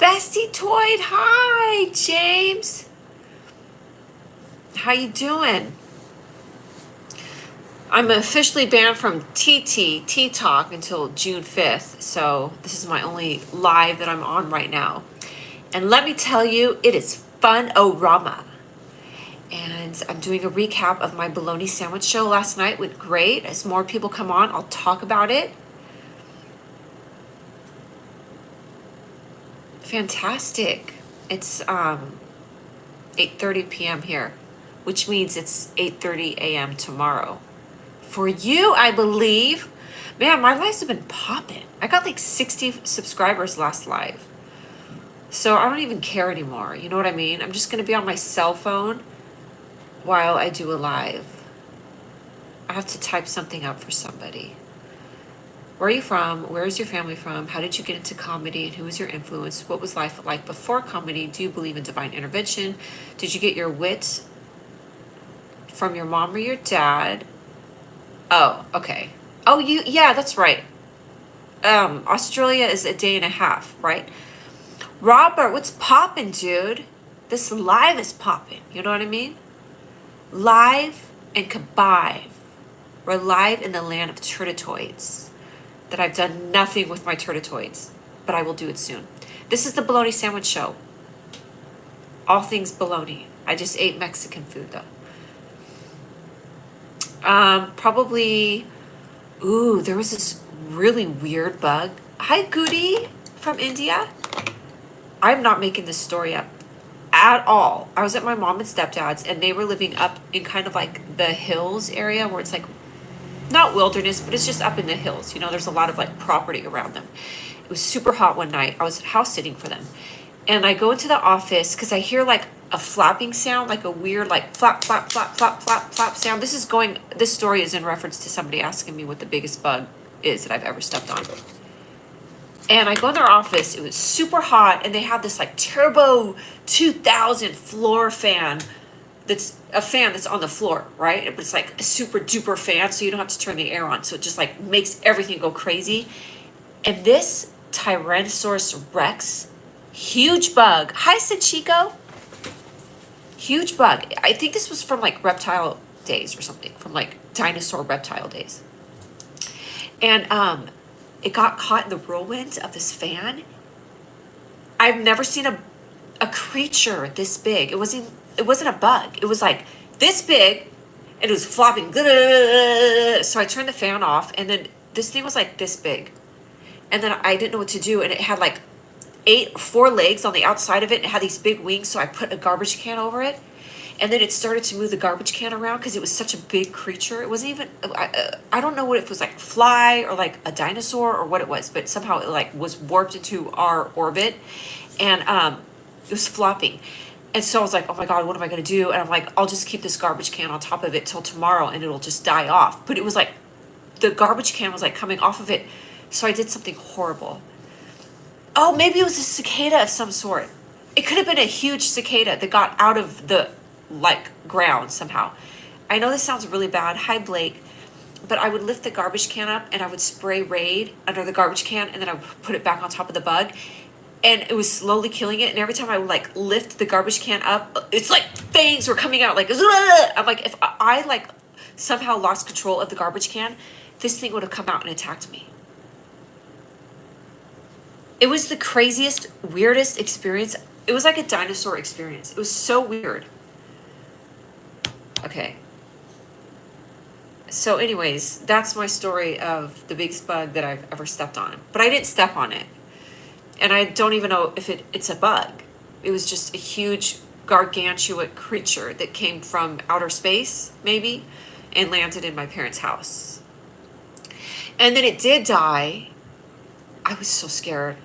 Bestie Toyd, hi, James. How you doing? I'm officially banned from Tea Talk until June 5th, so this is my only live that I'm on right now. And let me tell you, it is fun-o-rama. And I'm doing a recap of my Bologna Sandwich show last night. Went great. As more people come on, I'll talk about it. Fantastic. It's 8:30 p.m. here, which means it's 8:30 a.m. tomorrow. For you, I believe. Man, my lives have been popping. I got like 60 subscribers last live. So I don't even care anymore. You know what I mean? I'm just going to be on my cell phone while I do a live. I have to type something up for somebody. Where are you from? Where is your family from? How did you get into comedy? And who was your influence? What was life like before comedy? Do you believe in divine intervention? Did you get your wit from your mom or your dad? Oh, okay. Oh, yeah, that's right. Australia is a day and a half, right? Robert, what's poppin', dude? This live is poppin', you know what I mean? Live and kabive. We're live in the land of turtitoids. That I've done nothing with my turtitoids, but I will do it soon. This is the Bologna Sandwich Show. All things bologna. I just ate Mexican food though. Probably, there was this really weird bug. Hi, Goody from India. I'm not making this story up at all. I was at my mom and stepdad's and they were living up in kind of like the hills area where it's like, not wilderness, but it's just up in the hills. You know, there's a lot of like property around them. It was super hot one night. I was house sitting for them. And I go into the office because I hear like a flapping sound, like a weird like flap, flap, flap, flap, flap, flap sound. This story is in reference to somebody asking me what the biggest bug is that I've ever stepped on. And I go in their office, it was super hot, and they had this like Turbo 2000 floor fan that's a fan that's on the floor, right? But it's like a super duper fan, so you don't have to turn the air on. So it just like makes everything go crazy. And this Tyrannosaurus Rex, huge bug. Hi, Sachiko. Huge bug. I think this was from like reptile days or something, from like dinosaur reptile days. And it got caught in the whirlwind of this fan. I've never seen a creature this big. It wasn't a bug. It was like this big and it was flopping. So I turned the fan off and then this thing was like this big. And then I didn't know what to do. And it had like 4 legs on the outside of it. And it had these big wings. So I put a garbage can over it. And then it started to move the garbage can around because it was such a big creature. It wasn't even, I don't know what it was, like fly or like a dinosaur or what it was. But somehow it like was warped into our orbit. And it was flopping. And so I was like, oh my God, what am I going to do? And I'm like, I'll just keep this garbage can on top of it till tomorrow and it'll just die off. But it was like, the garbage can was like coming off of it. So I did something horrible. Oh, maybe it was a cicada of some sort. It could have been a huge cicada that got out of the like ground somehow. I know this sounds really bad. Hi, Blake. But I would lift the garbage can up and I would spray Raid under the garbage can and then I would put it back on top of the bug. And it was slowly killing it. And every time I would like lift the garbage can up, it's like fangs were coming out like, I'm like, if I like somehow lost control of the garbage can, this thing would have come out and attacked me. It was the craziest, weirdest experience. It was like a dinosaur experience. It was so weird. Okay. So anyways, that's my story of the biggest bug that I've ever stepped on. But I didn't step on it. And I don't even know if it's a bug. It was just a huge, gargantuan creature that came from outer space, maybe, and landed in my parents' house. And then it did die. I was so scared.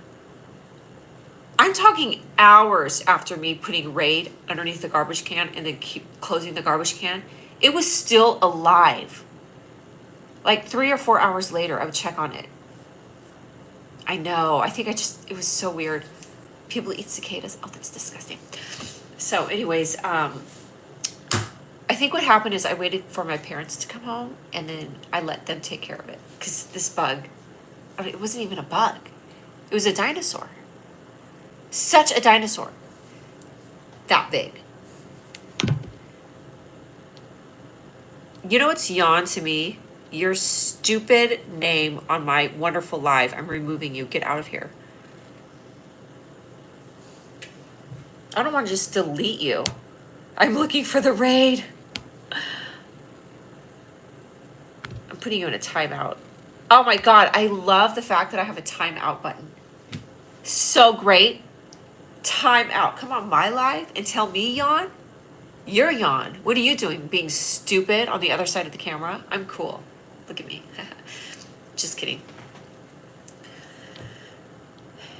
I'm talking hours after me putting Raid underneath the garbage can and then keep closing the garbage can. It was still alive. Like 3 or 4 hours later, I would check on it. I know. It was so weird. People eat cicadas. Oh, that's disgusting. So anyways, I think what happened is I waited for my parents to come home and then I let them take care of it. Because this bug, it wasn't even a bug. It was a dinosaur. Such a dinosaur. That big. You know what's yawn to me? Your stupid name on my wonderful live. I'm removing you. Get out of here. I don't want to just delete you. I'm looking for the raid. I'm putting you in a timeout. Oh my God, I love the fact that I have a timeout button. So great. Timeout. Come on my live and tell me yawn? You're yawn. What are you doing? Being stupid on the other side of the camera? I'm cool. Look at me. Just kidding.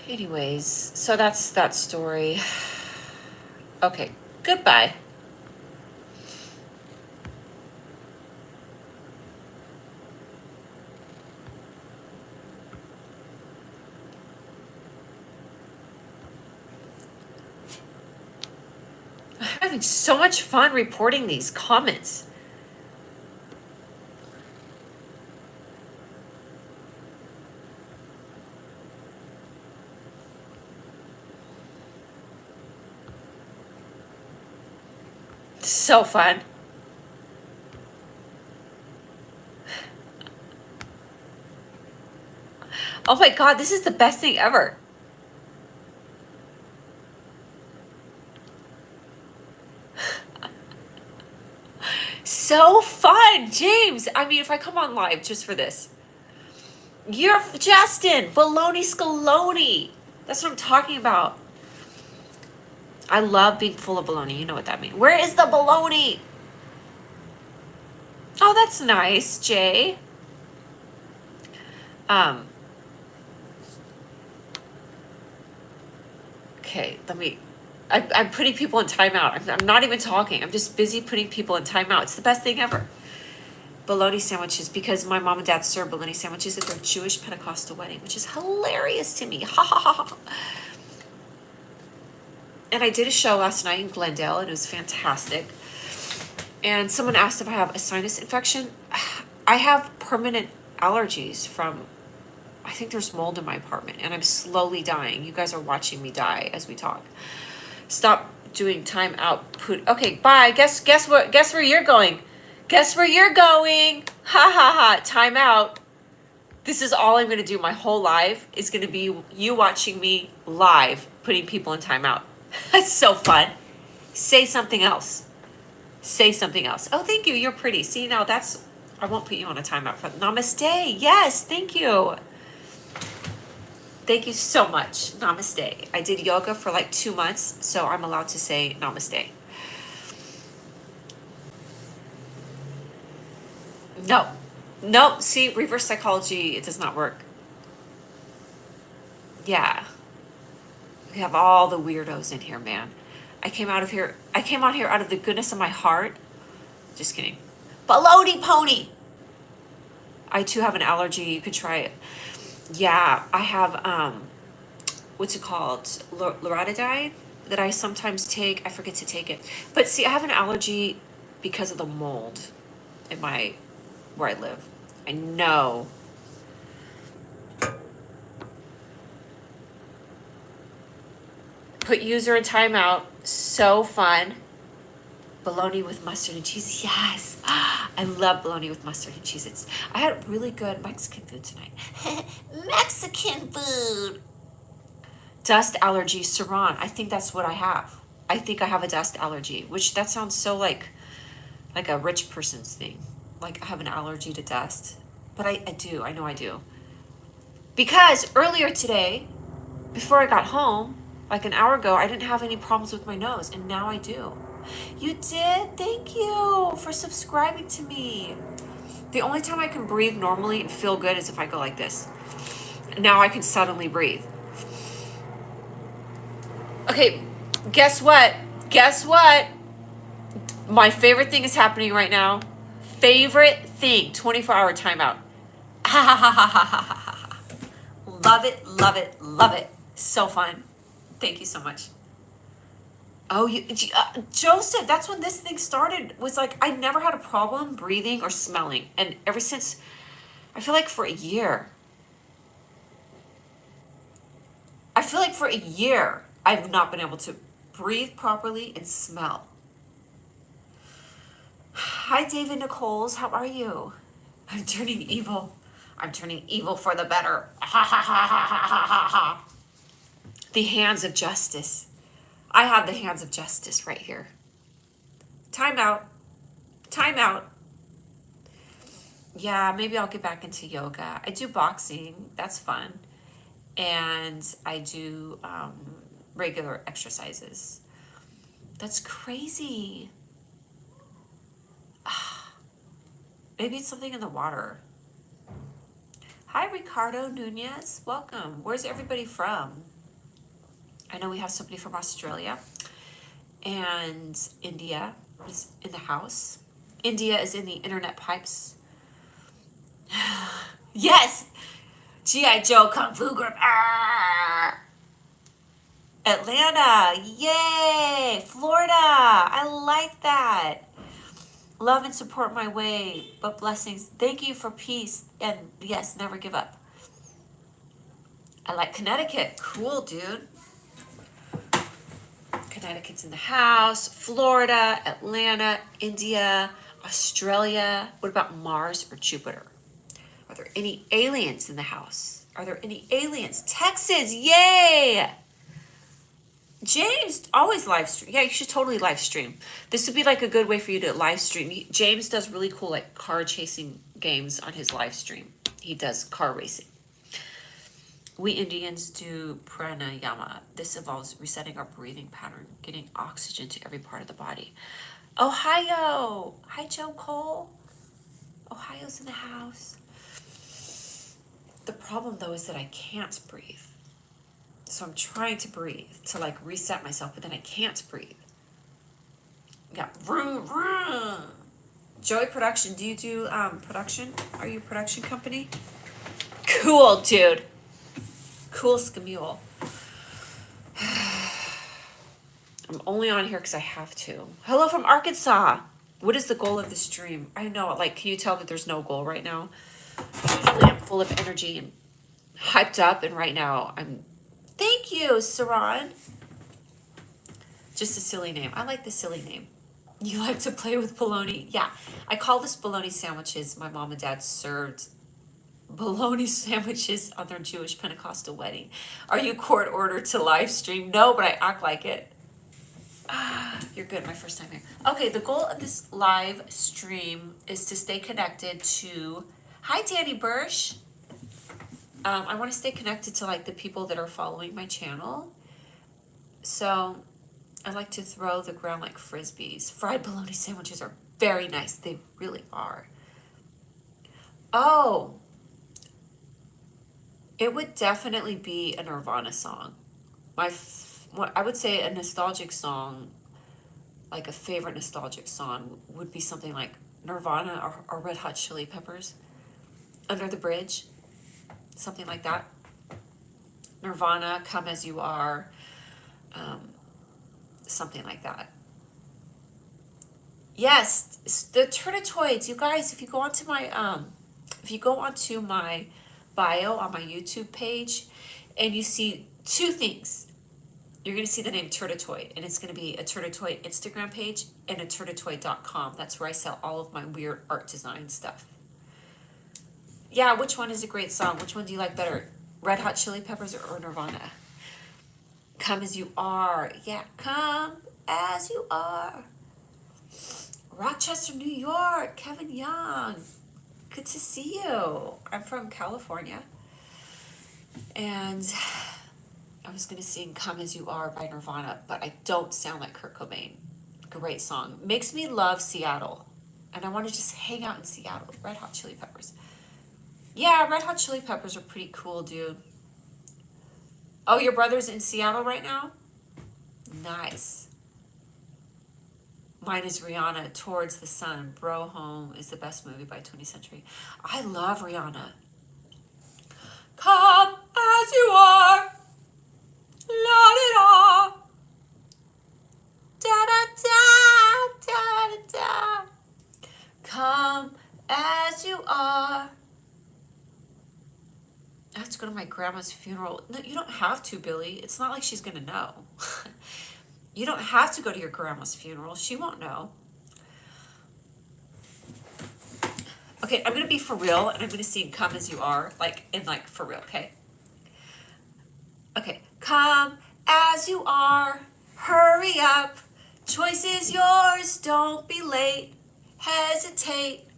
Anyways, so that's that story. Okay, goodbye. I'm having so much fun reporting these comments. So fun. Oh my God, this is the best thing ever. So fun, James. I mean, if I come on live just for this. You're Justin, baloney scaloni. That's what I'm talking about. I love being full of baloney. You know what that means. Where is the baloney? Oh, that's nice, Jay. Okay, I'm putting people in timeout. I'm not even talking. I'm just busy putting people in timeout. It's the best thing ever. Bologna sandwiches, because my mom and dad serve bologna sandwiches at their Jewish Pentecostal wedding, which is hilarious to me. Ha ha ha ha. And I did a show last night in Glendale, and it was fantastic. And someone asked if I have a sinus infection. I have permanent allergies from, I think there's mold in my apartment, and I'm slowly dying. You guys are watching me die as we talk. Stop doing time out. Okay, bye. Guess what? Guess where you're going? Guess where you're going? Ha ha ha. Time out. This is all I'm going to do. My whole life is going to be you watching me live, putting people in timeout. That's so fun. Say something else. Say something else. Oh, thank you. You're pretty. See, now that's, I won't put you on a timeout. Namaste. Yes, thank you. Thank you so much. Namaste. I did yoga for like 2 months, so I'm allowed to say namaste. No, see, reverse psychology, it does not work. Yeah. We have all the weirdos in here, man. I came on here out of the goodness of my heart. Just kidding. Baloney pony. I too have an allergy. You could try it. Yeah, I have, what's it called? Loratadine that I sometimes take. I forget to take it. But see, I have an allergy because of the mold in where I live. I know. Put user in timeout. So fun. Bologna with mustard and cheese. Yes. I love bologna with mustard and cheese. I had really good Mexican food tonight. Mexican food. Dust allergy, Saran. I think that's what I have. I think I have a dust allergy, which that sounds so like a rich person's thing. Like I have an allergy to dust. But I do. I know I do. Because earlier today, before I got home, like an hour ago, I didn't have any problems with my nose, and now I do. You did? Thank you for subscribing to me. The only time I can breathe normally and feel good is if I go like this. Now I can suddenly breathe. Okay, guess what? Guess what? My favorite thing is happening right now. Favorite thing, 24-hour timeout. Love it, love it, love it. So fun. Thank you so much. Oh, Joseph, that's when this thing started. Was like, I never had a problem breathing or smelling. And ever since, I feel like for a year. I've not been able to breathe properly and smell. Hi, David Nichols. How are you? I'm turning evil. I'm turning evil for the better. Ha ha ha ha ha ha ha. The hands of justice. I have the hands of justice right here. Time out. Time out. Yeah, maybe I'll get back into yoga. I do boxing. That's fun. And I do regular exercises. That's crazy. Maybe it's something in the water. Hi, Ricardo Nunez. Welcome. Where's everybody from? I know we have somebody from Australia and India is in the house. India is in the internet pipes. Yes! G.I. Joe Kung Fu Group. Atlanta. Yay! Florida. I like that. Love and support my way, but blessings. Thank you for peace. And yes, never give up. I like Connecticut. Cool, dude. Connecticut's in the house. Florida, Atlanta, India, Australia. What about Mars or Jupiter? Are there any aliens in the house? Are there any aliens? Texas, yay! James, always live stream. Yeah, you should totally live stream. This would be like a good way for you to live stream. James does really cool like car chasing games on his live stream. He does car racing. We Indians do pranayama. This involves resetting our breathing pattern, getting oxygen to every part of the body. Ohio! Hi, Joe Cole. Ohio's in the house. The problem though is that I can't breathe. So I'm trying to breathe to like reset myself, but then I can't breathe. Yeah, vroom, vroom. Joey Production, do you do production? Are you a production company? Cool, dude. Cool Scamule. I'm only on here because I have to. Hello from Arkansas. What is the goal of the stream? I know, like, can you tell that there's no goal right now? Usually I'm full of energy and hyped up, and right now I'm... Thank you, Saran. Just a silly name. I like the silly name. You like to play with bologna? Yeah, I call this bologna sandwiches. My mom and dad served bologna sandwiches on their Jewish Pentecostal wedding. Are you court ordered to live stream? No, but I act like it. You're good, my first time here. Okay, the goal of this live stream is to stay connected to... Hi, Danny Bursch. I want to stay connected to like the people that are following my channel. So I like to throw the ground like frisbees. Fried bologna sandwiches are very nice. They really are. Oh, it would definitely be a Nirvana song. I would say a nostalgic song, like a favorite nostalgic song, would be something like Nirvana or Red Hot Chili Peppers. Under the Bridge, something like that. Nirvana, Come As You Are, something like that. Yes, the Turnitoids, you guys, if you go onto my bio on my YouTube page and you see two things. You're going to see the name Turnitoid, and it's going to be a Turnitoid Instagram page and a turnitoid.com. That's where I sell all of my weird art design stuff. Yeah, which one is a great song? Which one do you like better? Red Hot Chili Peppers or Nirvana? Come As You Are. Yeah, Come As You Are. Rochester, New York. Kevin Young. Good to see you. I'm from California. And I was going to sing Come As You Are by Nirvana, but I don't sound like Kurt Cobain. Great song. Makes me love Seattle. And I want to just hang out in Seattle. Red Hot Chili Peppers. Yeah, Red Hot Chili Peppers are pretty cool, dude. Oh, your brother's in Seattle right now? Nice. Mine is Rihanna, Towards the Sun. Bro Home is the best movie by 20th Century. I love Rihanna. Come as you are. La-di-da. Da-da-da. Da-da-da. Come as you are. That's go to my grandma's funeral. No, you don't have to, Billy. It's not like she's gonna know. You don't have to go to your grandma's funeral. She won't know. Okay, I'm gonna be for real, and I'm gonna sing "Come As You Are," like for real, okay? Okay, come as you are, hurry up. Choice is yours, don't be late. Hesitate.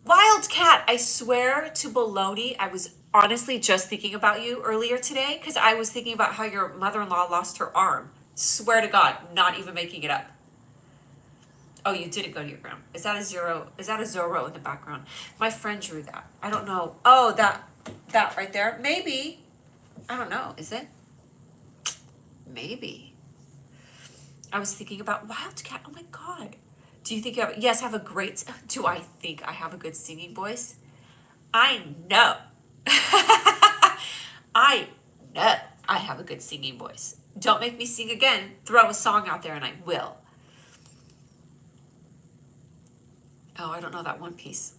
Wildcat, I swear to baloney, I was honestly just thinking about you earlier today because I was thinking about how your mother-in-law lost her arm. Swear to God, not even making it up. Oh, you didn't go to your grandma. Is that a zero? Is that a Zorro in the background? My friend drew that. I don't know. Oh, that right there. Maybe. I don't know. Is it? Maybe. I was thinking about Wildcat. Oh my God. Do you think you have, yes, I have a great, do I think I have a good singing voice? I know. I know I have a good singing voice. Don't make me sing again. Throw a song out there and I will. Oh, I don't know that one piece.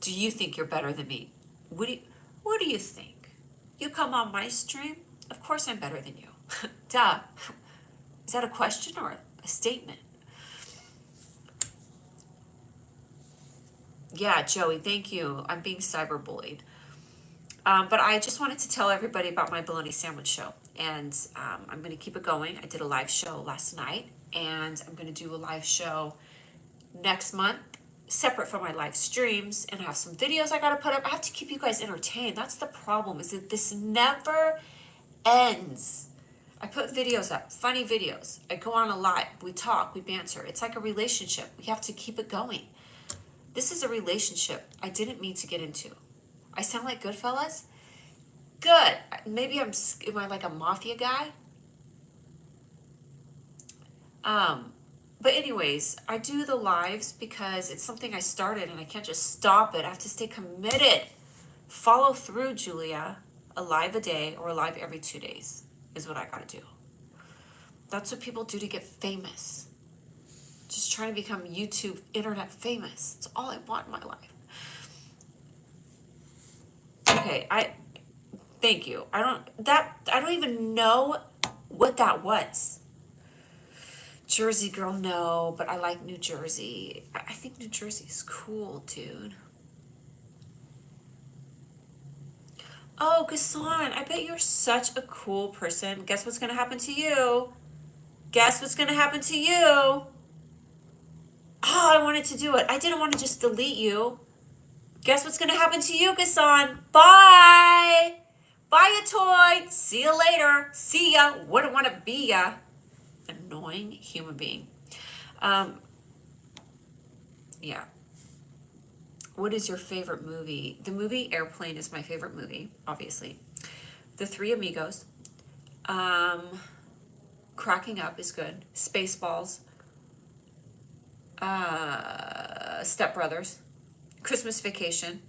Do you think you're better than me? What do you think? You come on my stream? Of course I'm better than you. Duh. Is that a question or a statement? Yeah, Joey, thank you. I'm being cyberbullied. But I just wanted to tell everybody about my bologna sandwich show. And I'm going to keep it going. I did a live show last night. And I'm going to do a live show next month, separate from my live streams. And I have some videos I got to put up. I have to keep you guys entertained. That's the problem, is that this never ends. I put videos up, funny videos. I go on a live. We talk, we banter. It's like a relationship. We have to keep it going. This is a relationship I didn't mean to get into. I sound like Goodfellas? Good. Maybe am I like a mafia guy? But anyways, I do the lives because it's something I started and I can't just stop it. I have to stay committed. Follow through, Julia. A live a day or a live every 2 days is what I gotta do. That's what people do to get famous. Just trying to become YouTube internet famous. It's all I want in my life. Okay, thank you. I don't even know what that was. Jersey girl, no, but I like New Jersey. I think New Jersey is cool, dude. Oh, Gassan, I bet you're such a cool person. Guess what's gonna happen to you? Guess what's gonna happen to you? Oh, I wanted to do it. I didn't want to just delete you. Guess what's gonna happen to you, Gassan? Bye! Bye, a toy. See you later. See ya. Wouldn't want to be ya. Annoying human being. Yeah. What is your favorite movie? The movie Airplane is my favorite movie, obviously. The Three Amigos. Cracking Up is good. Spaceballs. Step Brothers. Christmas Vacation.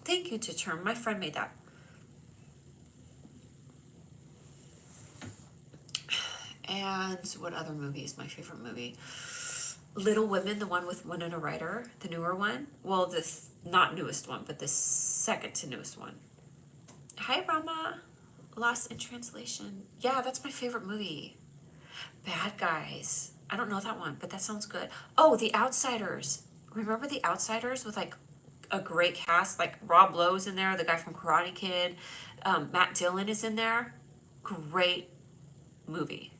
Thank you, Determ. My friend made that. And what other movie is my favorite movie? Little Women, the one with Winona Ryder, the newer one. Well, this not newest one, but the second to newest one. Hi, Rama. Lost in Translation. Yeah, that's my favorite movie. Bad Guys. I don't know that one, but that sounds good. Oh, The Outsiders. Remember The Outsiders with like a great cast? Like Rob Lowe's in there, the guy from Karate Kid. Matt Dillon is in there. Great movie.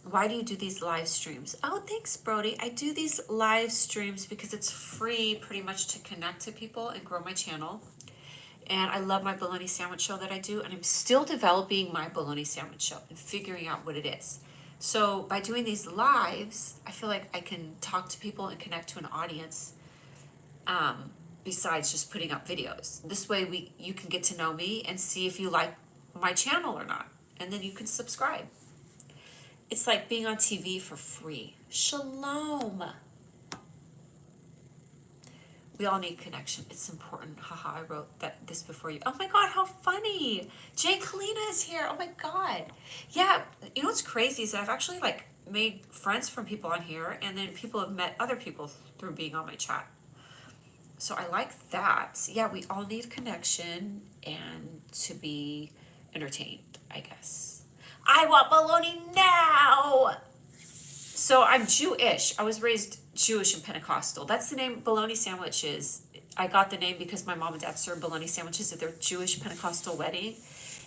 Why do you do these live streams? Oh, thanks, Brody. I do these live streams because it's free pretty much to connect to people and grow my channel. And I love my bologna sandwich show that I do. And I'm still developing my bologna sandwich show and figuring out what it is. So by doing these lives, I feel like I can talk to people and connect to an audience besides just putting up videos. This way you can get to know me and see if you like my channel or not. And then you can subscribe. It's like being on TV for free. Shalom. We all need connection. It's important. Haha, I wrote this before you. Oh my God, how funny. Jay Kalina is here. Oh my God. Yeah, you know what's crazy is that I've actually like made friends from people on here, and then people have met other people through being on my chat. So I like that. Yeah, we all need connection and to be entertained, I guess. I want baloney now! So I'm Jewish. I was raised Jewish and Pentecostal. That's the name Bologna Sandwiches. I got the name because my mom and dad served bologna sandwiches at their Jewish Pentecostal wedding.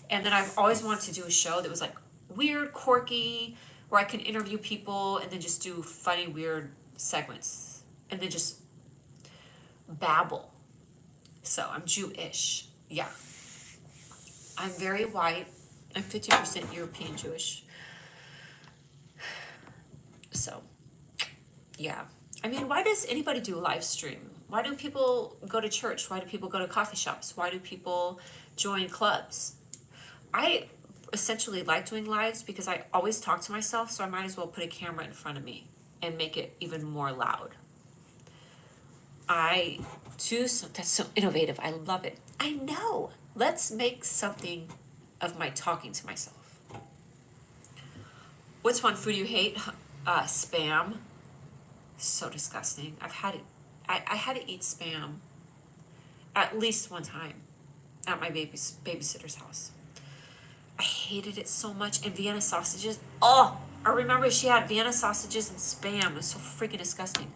And then I've always wanted to do a show that was like weird, quirky, where I can interview people and then just do funny, weird segments. And then just babble. So I'm Jewish. Yeah. I'm very white. I'm 50% European Jewish. So, yeah. I mean, why does anybody do a live stream? Why do people go to church? Why do people go to coffee shops? Why do people join clubs? I essentially like doing lives because I always talk to myself, so I might as well put a camera in front of me and make it even more loud. That's so innovative. I love it. I know. Let's make something of my talking to myself. What's one food you hate? Spam. So disgusting. I've had it. I had to eat spam at least one time at my babysitter's house. I hated it so much. And Vienna sausages. Oh, I remember she had Vienna sausages and spam. It was so freaking disgusting.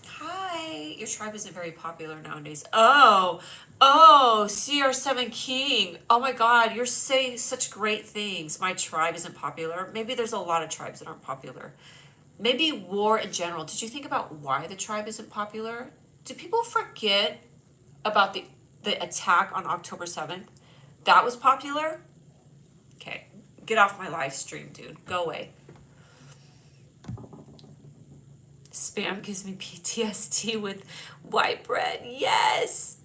Hi. Your tribe isn't very popular nowadays. Oh, CR7 King. Oh my God, you're saying such great things. My tribe isn't popular. Maybe there's a lot of tribes that aren't popular. Maybe war in general. Did you think about why the tribe isn't popular? Do people forget about the attack on October 7th? That was popular? Okay, get off my live stream, dude. Go away. Spam gives me PTSD with white bread. Yes.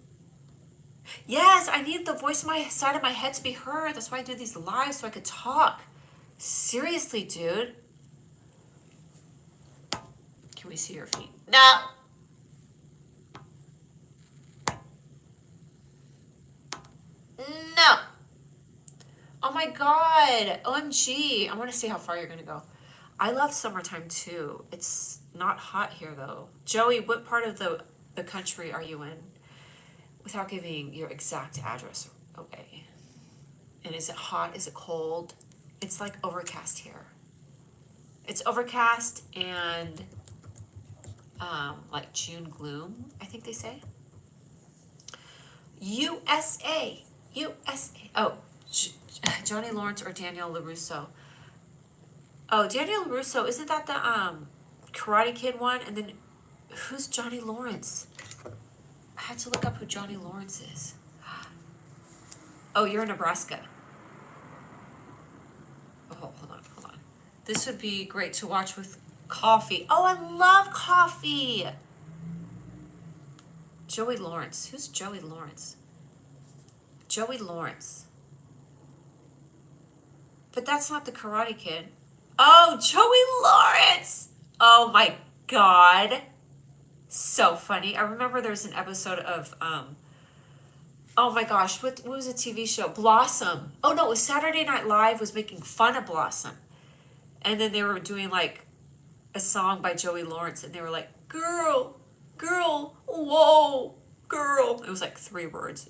Yes, I need the voice on my side of my head to be heard. That's why I do these lives, so I could talk. Seriously, dude. Can we see your feet? No. No. Oh my God. OMG. I want to see how far you're going to go. I love summertime too. It's not hot here though. Joey, what part of the country are you in? Without giving your exact address away. And is it hot? Is it cold? It's like overcast here. It's overcast and like June gloom, I think they say. USA. Oh, Johnny Lawrence or Daniel LaRusso. Oh, Daniel LaRusso, isn't that the Karate Kid one? And then who's Johnny Lawrence? I had to look up who Johnny Lawrence is. Oh, you're in Nebraska. Oh, hold on. This would be great to watch with coffee. Oh, I love coffee. Joey Lawrence. Who's Joey Lawrence? Joey Lawrence. But that's not the Karate Kid. Oh, Joey Lawrence. Oh my God. So funny. I remember there was an episode of, oh my gosh, what was a TV show? Blossom. Oh no, it was Saturday Night Live was making fun of Blossom. And then they were doing like a song by Joey Lawrence and they were like, girl, whoa, girl. It was like 3 words.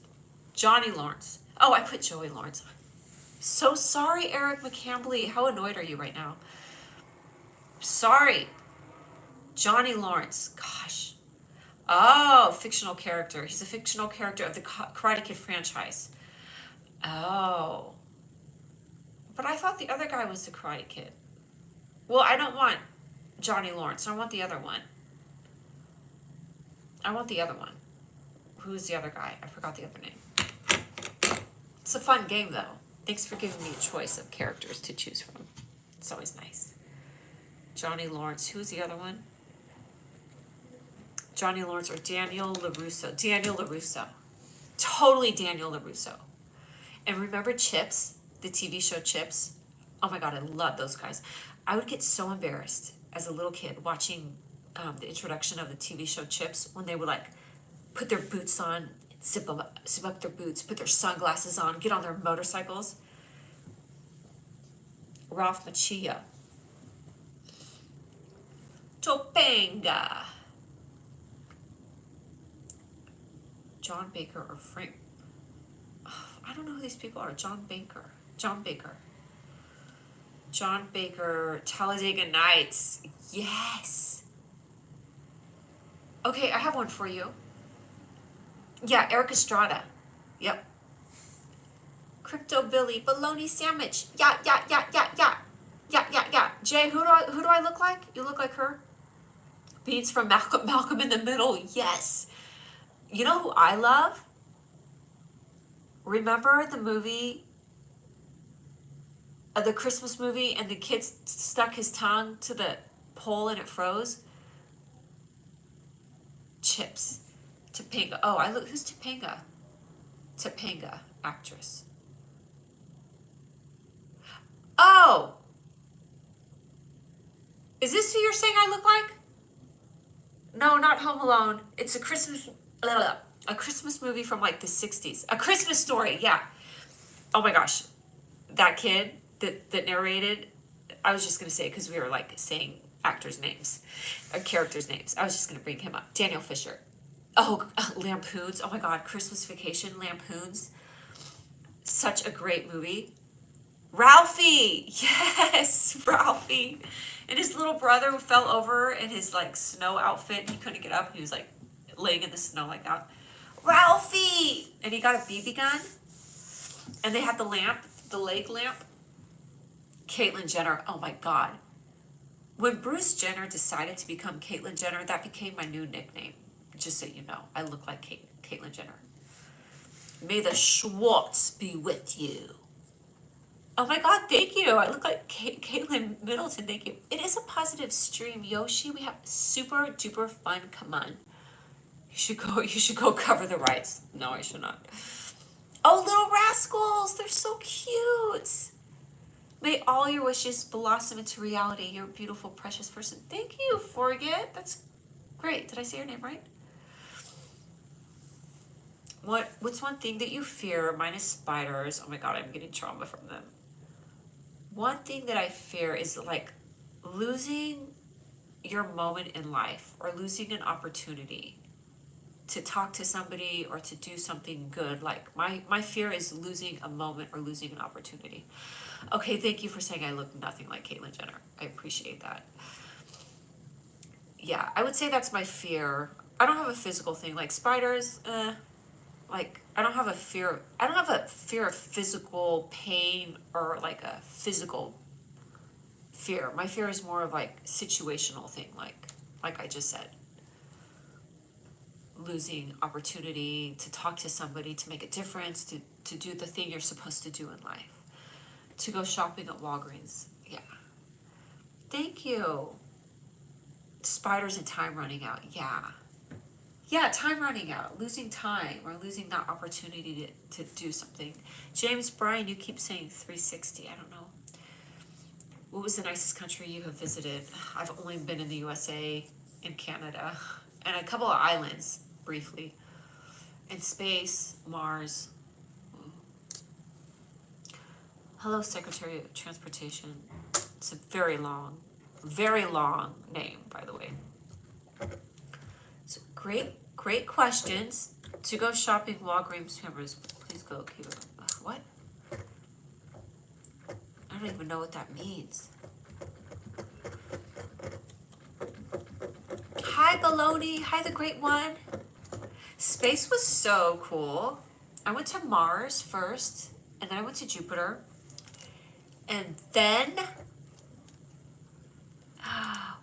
Johnny Lawrence. Oh, I put Joey Lawrence on. So sorry, Eric McCambly. How annoyed are you right now? Sorry. Johnny Lawrence. Gosh. Oh, fictional character. He's a fictional character of the Karate Kid franchise. Oh. But I thought the other guy was the Karate Kid. Well, I don't want Johnny Lawrence. I want the other one. Who's the other guy? I forgot the other name. It's a fun game, though. Thanks for giving me a choice of characters to choose from. It's always nice. Johnny Lawrence. Who's the other one? Johnny Lawrence or Daniel LaRusso. Daniel LaRusso. Totally Daniel LaRusso. And remember Chips? The TV show Chips? Oh my God, I love those guys. I would get so embarrassed as a little kid watching the introduction of the TV show Chips when they would like put their boots on, zip up their boots, put their sunglasses on, get on their motorcycles. Ralph Macchio. Topanga. John Baker or Frank. I don't know who these people are. John Baker. John Baker, Talladega Nights. Yes. Okay, I have one for you. Yeah, Eric Estrada. Yep. Crypto Billy, Bologna Sandwich. Yeah. Jay, who do I look like? You look like her? Beats from Malcolm in the Middle. Yes. You know who I love? Remember the movie, the Christmas movie, and the kid stuck his tongue to the pole and it froze? Chips. Topanga. Oh, who's Topanga? Topanga, actress. Oh! Is this who you're saying I look like? No, not Home Alone. It's a Christmas movie from like the 60s. A Christmas Story, yeah. Oh my gosh. That kid that narrated, I was just going to say, because we were like saying actors' names, characters' names. I was just going to bring him up. Daniel Fisher. Oh, Lampoons. Oh my God. Christmas Vacation, Lampoons. Such a great movie. Ralphie. Yes, Ralphie. And his little brother who fell over in his like snow outfit. He couldn't get up. He was like laying in the snow like that. Ralphie! And he got a BB gun. And they had the lamp, the leg lamp. Caitlyn Jenner. Oh my God. When Bruce Jenner decided to become Caitlyn Jenner, that became my new nickname. Just so you know, I look like Caitlyn Jenner. May the Schwartz be with you. Oh my God, thank you. I look like Caitlin Middleton, thank you. It is a positive stream, Yoshi. We have super duper fun. Come on. You should go cover the rights. No, I should not. Oh, little rascals, they're so cute. May all your wishes blossom into reality. You're a beautiful, precious person. Thank you, Forget. That's great. Did I say your name right? What's one thing that you fear? Mine is spiders. Oh my God, I'm getting trauma from them. One thing that I fear is like losing your moment in life or losing an opportunity to talk to somebody or to do something good. Like my fear is losing a moment or losing an opportunity. Okay, thank you for saying I look nothing like Caitlyn Jenner. I appreciate that. Yeah, I would say that's my fear. I don't have a physical thing like spiders. Like I don't have a fear of physical pain or like a physical fear. My fear is more of like situational thing, like I just said. Losing opportunity to talk to somebody, to make a difference, to do the thing you're supposed to do in life. To go shopping at Walgreens. Yeah. Thank you. Spiders and time running out. Yeah. Yeah, time running out, losing time or losing that opportunity to do something. James Bryan, you keep saying 360. I don't know. What was the nicest country you have visited? I've only been in the USA and Canada and a couple of islands briefly. And space, Mars. Hello, Secretary of Transportation. It's a very long name, by the way. So great questions. To go shopping, Walgreens members, please go. What? I don't even know what that means. Hi, Baloney. Hi, the great one. Space was so cool. I went to Mars first, and then I went to Jupiter. And then,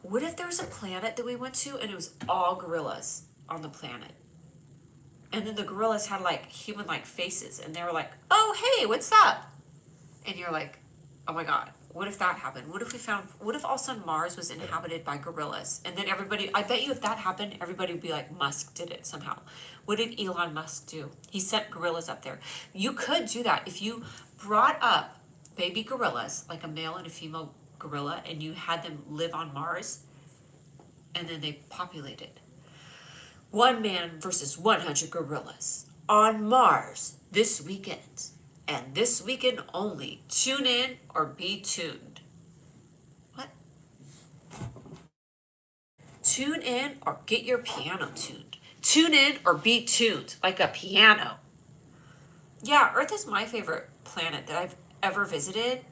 what if there was a planet that we went to and it was all gorillas on the planet? And then the gorillas had like human-like faces and they were like, oh, hey, what's up? And you're like, oh my God, what if that happened? What if all of a sudden Mars was inhabited by gorillas? And then everybody, I bet you if that happened, everybody would be like, Musk did it somehow. What did Elon Musk do? He sent gorillas up there. You could do that if you brought up baby gorillas, like a male and a female gorilla, and you had them live on Mars, and then they populated. One man versus 100 gorillas on Mars this weekend. And this weekend only. Tune in or be tuned. What? Tune in or get your piano tuned. Tune in or be tuned like a piano. Yeah, Earth is my favorite planet that I've ever visited.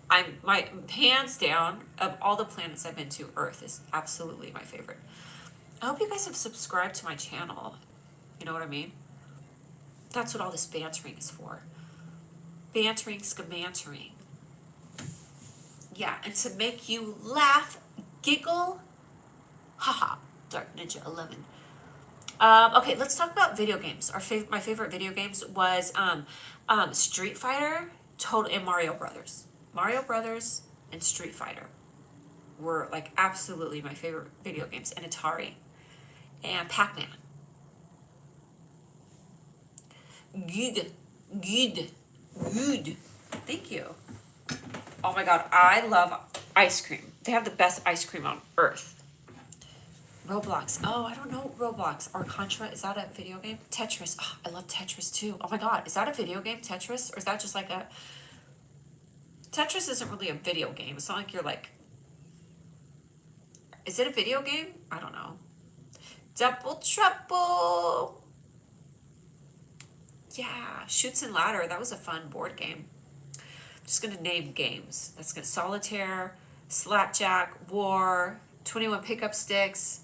My hands down of all the planets I've been to, Earth is absolutely my favorite. I hope you guys have subscribed to my channel. You know what I mean? That's what all this bantering is for. Bantering, scamantering. Yeah, and to make you laugh, giggle, haha. Dark Ninja 11. Okay, let's talk about video games. My favorite video games was Street Fighter, and Mario Brothers. Mario Brothers and Street Fighter were like absolutely my favorite video games, and Atari and Pac-Man. Good. Thank you. Oh my god, I love ice cream. They have the best ice cream on earth. Roblox. Oh, I don't know Roblox. Or Contra, is that a video game? Tetris. Oh, I love Tetris too. Oh my god, is that a video game, Tetris? Or is that just like a... Tetris isn't really a video game. It's not like you're like... Is it a video game? I don't know. Double Trouble. Yeah, Chutes and Ladder. That was a fun board game. I'm just gonna name games. That's gonna Solitaire, Slapjack, War, 21 Pickup Sticks,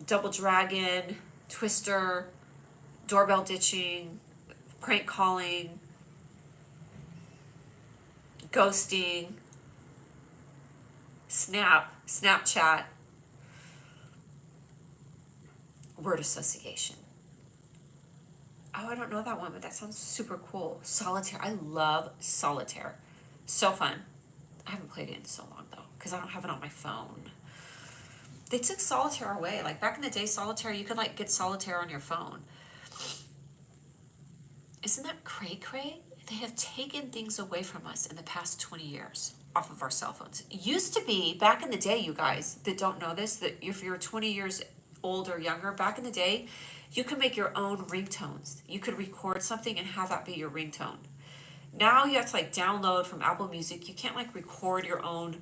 Double Dragon, Twister, Doorbell Ditching, Prank Calling, Ghosting, Snapchat, Word Association. Oh, I don't know that one, but that sounds super cool. Solitaire. I love Solitaire. So fun. I haven't played it in so long though, because I don't have it on my phone. They took Solitaire away. Like back in the day, Solitaire, you could like get Solitaire on your phone. Isn't that cray-cray? They have taken things away from us in the past 20 years off of our cell phones. It used to be, back in the day, you guys that don't know this, that if you're 20 years old or younger, back in the day, you could make your own ringtones. You could record something and have that be your ringtone. Now you have to like download from Apple Music. You can't like record your own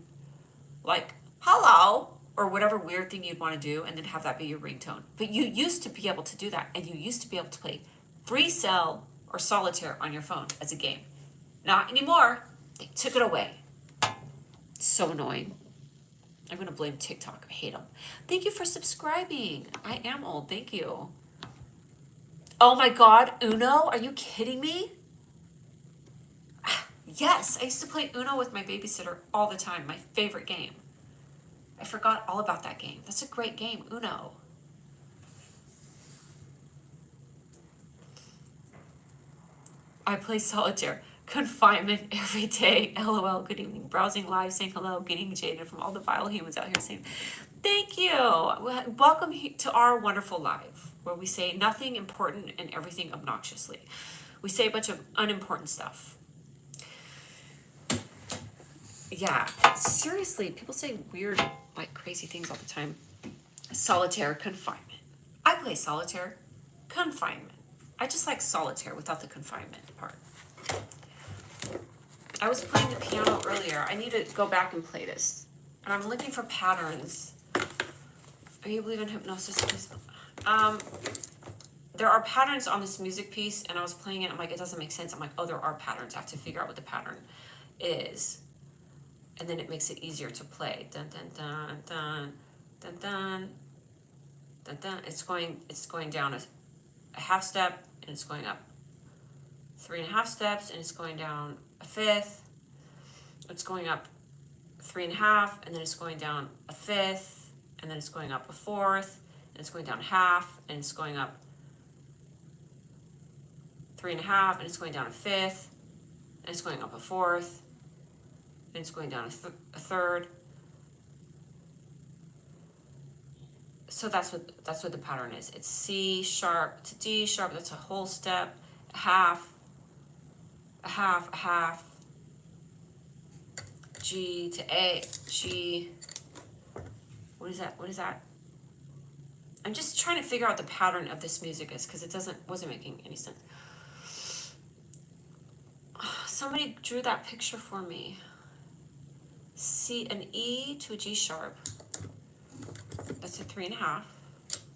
like, hello, or whatever weird thing you'd want to do and then have that be your ringtone. But you used to be able to do that, and you used to be able to play Free Cell or Solitaire on your phone as a game. Not anymore. They took it away. So annoying. I'm going to blame TikTok. I hate them. Thank you for subscribing. I am old. Thank you. Oh my god, Uno? Are you kidding me? Yes, I used to play Uno with my babysitter all the time. My favorite game. I forgot all about that game. That's a great game, Uno. I play Solitaire. Confinement every day. LOL. Good evening. Browsing live, saying hello, getting jaded from all the vile humans out here saying, thank you. Welcome to our wonderful live, where we say nothing important and everything obnoxiously. We say a bunch of unimportant stuff. Yeah, seriously, people say weird, like crazy things all the time. Solitaire, confinement. I play Solitaire, confinement. I just like Solitaire without the confinement part. I was playing the piano earlier. I need to go back and play this. And I'm looking for patterns. Are you believe in hypnosis? There are patterns on this music piece, and I was playing it. I'm like, it doesn't make sense. I'm like, oh, there are patterns. I have to figure out what the pattern is. And then it makes it easier to play. Dun dun dun dun dun dun dun dun. It's going down a half step, and it's going up 3.5 steps, and it's going down a fifth. It's going up 3.5, and then it's going down a fifth, and then it's going up a fourth, and it's going down half, and it's going up 3.5, and it's going down a fifth, and it's going up a fourth, and it's going down a third. So that's what the pattern is. It's C sharp to D sharp. That's a whole step, a half, a half, a half. G to A, G. What is that? What is that? I'm just trying to figure out the pattern of this music is because it wasn't making any sense. Somebody drew that picture for me. C, an E to a G sharp. That's a 3.5.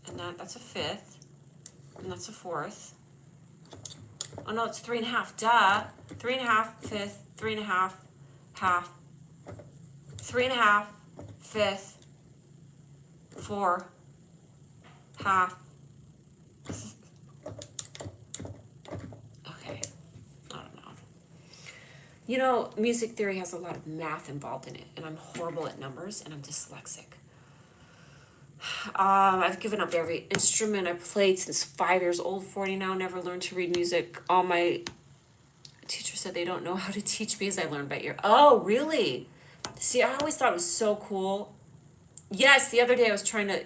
And that's a 5th. And that's a 4th. Oh no, it's 3.5. Duh. 3.5, 5th, 3.5, half. 3.5, 5th, 4, half. Okay. I don't know. You know, music theory has a lot of math involved in it, and I'm horrible at numbers, and I'm dyslexic. I've given up every instrument I've played since 5 years old, 40 now, never learned to read music. All my teachers said they don't know how to teach me as I learned by ear. Oh, really? See, I always thought it was so cool. Yes, the other day I was trying to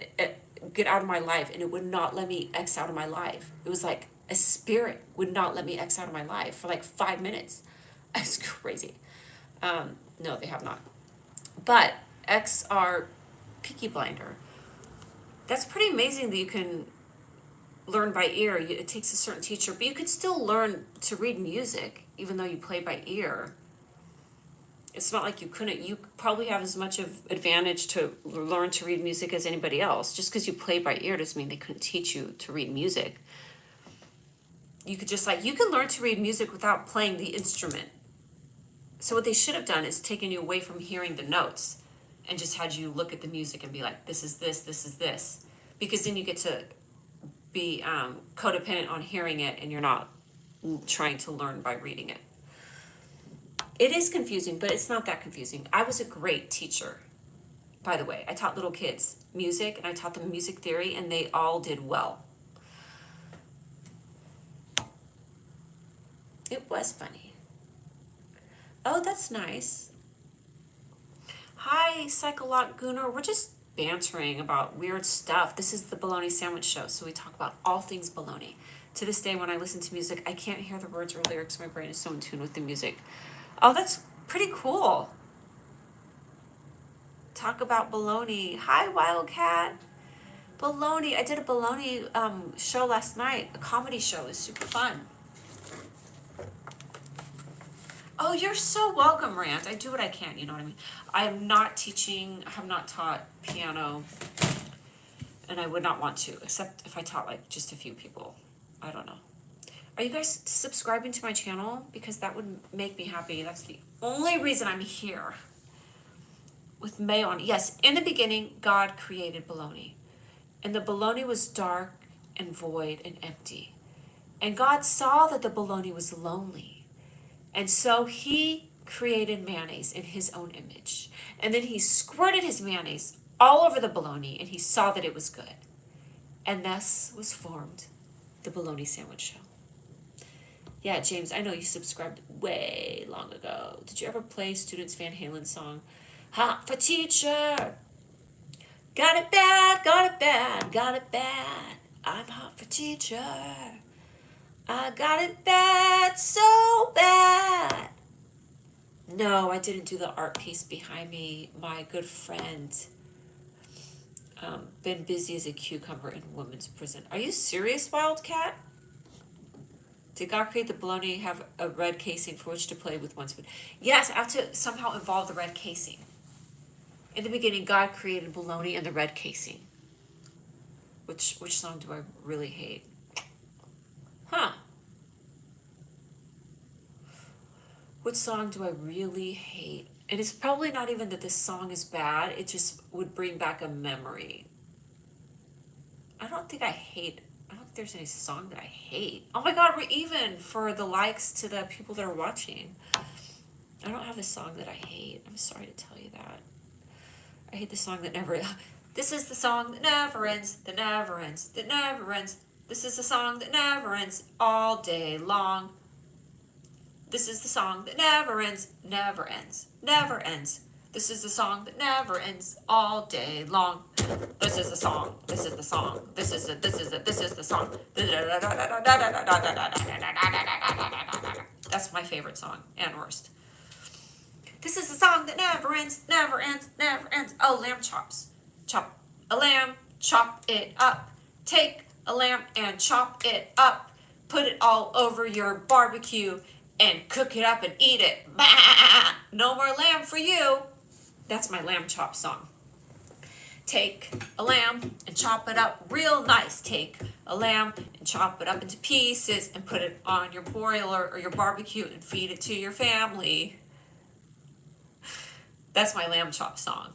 get out of my life, and it would not let me X out of my life. It was like a spirit would not let me X out of my life for like 5 minutes. It's crazy. No, they have not. But XR Peaky Blinder. That's pretty amazing that you can learn by ear. It takes a certain teacher, but you could still learn to read music even though you play by ear. It's not like you couldn't. You probably have as much of advantage to learn to read music as anybody else. Just because you play by ear doesn't mean they couldn't teach you to read music. You could just you can learn to read music without playing the instrument. So what they should have done is taken you away from hearing the notes and just had you look at the music and be like, this is this, this is this. Because then you get to be codependent on hearing it, and you're not trying to learn by reading it. It is confusing, but it's not that confusing. I was a great teacher, by the way. I taught little kids music, and I taught them music theory, and they all did well. It was funny. Oh, that's nice. Hi, Psycholot Gunnar. We're just bantering about weird stuff. This is the Bologna Sandwich Show, so we talk about all things bologna. To this day, when I listen to music, I can't hear the words or lyrics. My brain is so in tune with the music. Oh, that's pretty cool. Talk about bologna. Hi, Wildcat. Bologna. I did a bologna show last night, a comedy show. It was super fun. Oh, you're so welcome, Rant. I do what I can, you know what I mean? I am not teaching, I have not taught piano, and I would not want to, except if I taught just a few people. I don't know. Are you guys subscribing to my channel? Because that would make me happy. That's the only reason I'm here. With mayo on it. Yes, in the beginning, God created bologna. And the bologna was dark and void and empty. And God saw that the bologna was lonely. And so he created mayonnaise in his own image. And then he squirted his mayonnaise all over the bologna, and he saw that it was good. And thus was formed the Bologna Sandwich Show. Yeah, James, I know you subscribed way long ago. Did you ever play Students Van Halen song? Hot for teacher. Got it bad, got it bad, got it bad. I'm hot for teacher. I got it bad, so bad. No, I didn't do the art piece behind me. My good friend, been busy as a cucumber in women's prison. Are you serious, Wildcat? Did God create the bologna have a red casing for which to play with one's food? Yes, I have to somehow involve the red casing. In the beginning, God created bologna and the red casing. Which song do I really hate? Huh. What song do I really hate? And it's probably not even that this song is bad. It just would bring back a memory. I don't think there's any song that I hate. Oh my God, we're even for the likes to the people that are watching. I don't have a song that I hate. I'm sorry to tell you that. I hate the song that never... This is the song that never ends, that never ends, that never ends. This is the song that never ends all day long. This is the song that never ends, never ends, never ends. This is the song that never ends all day long. This is the song, this is the song, this is the song. That's my favorite song, and worst. This is the song that never ends, never ends, never ends. Oh, lamb chops. Chop a lamb, chop it up. Take a lamb and chop it up. Put it all over your barbecue and cook it up and eat it. Bah! No more lamb for you. That's my lamb chop song. Take a lamb and chop it up real nice. Take a lamb and chop it up into pieces and put it on your broiler or your barbecue and feed it to your family. That's my lamb chop song.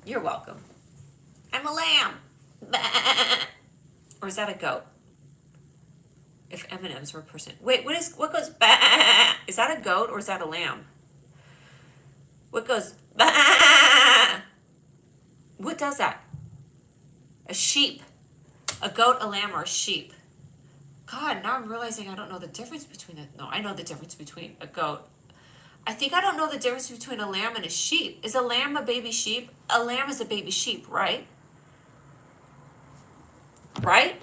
You're welcome. I'm a lamb. Or is that a goat? If M&Ms were a person. Wait, what goes bah? Is that a goat or is that a lamb? What goes bah? What does that? A sheep. A goat, a lamb, or a sheep. God, now I'm realizing I don't know the difference between it. No, I know the difference between a goat. I think I don't know the difference between a lamb and a sheep. Is a lamb a baby sheep? A lamb is a baby sheep, right? Right?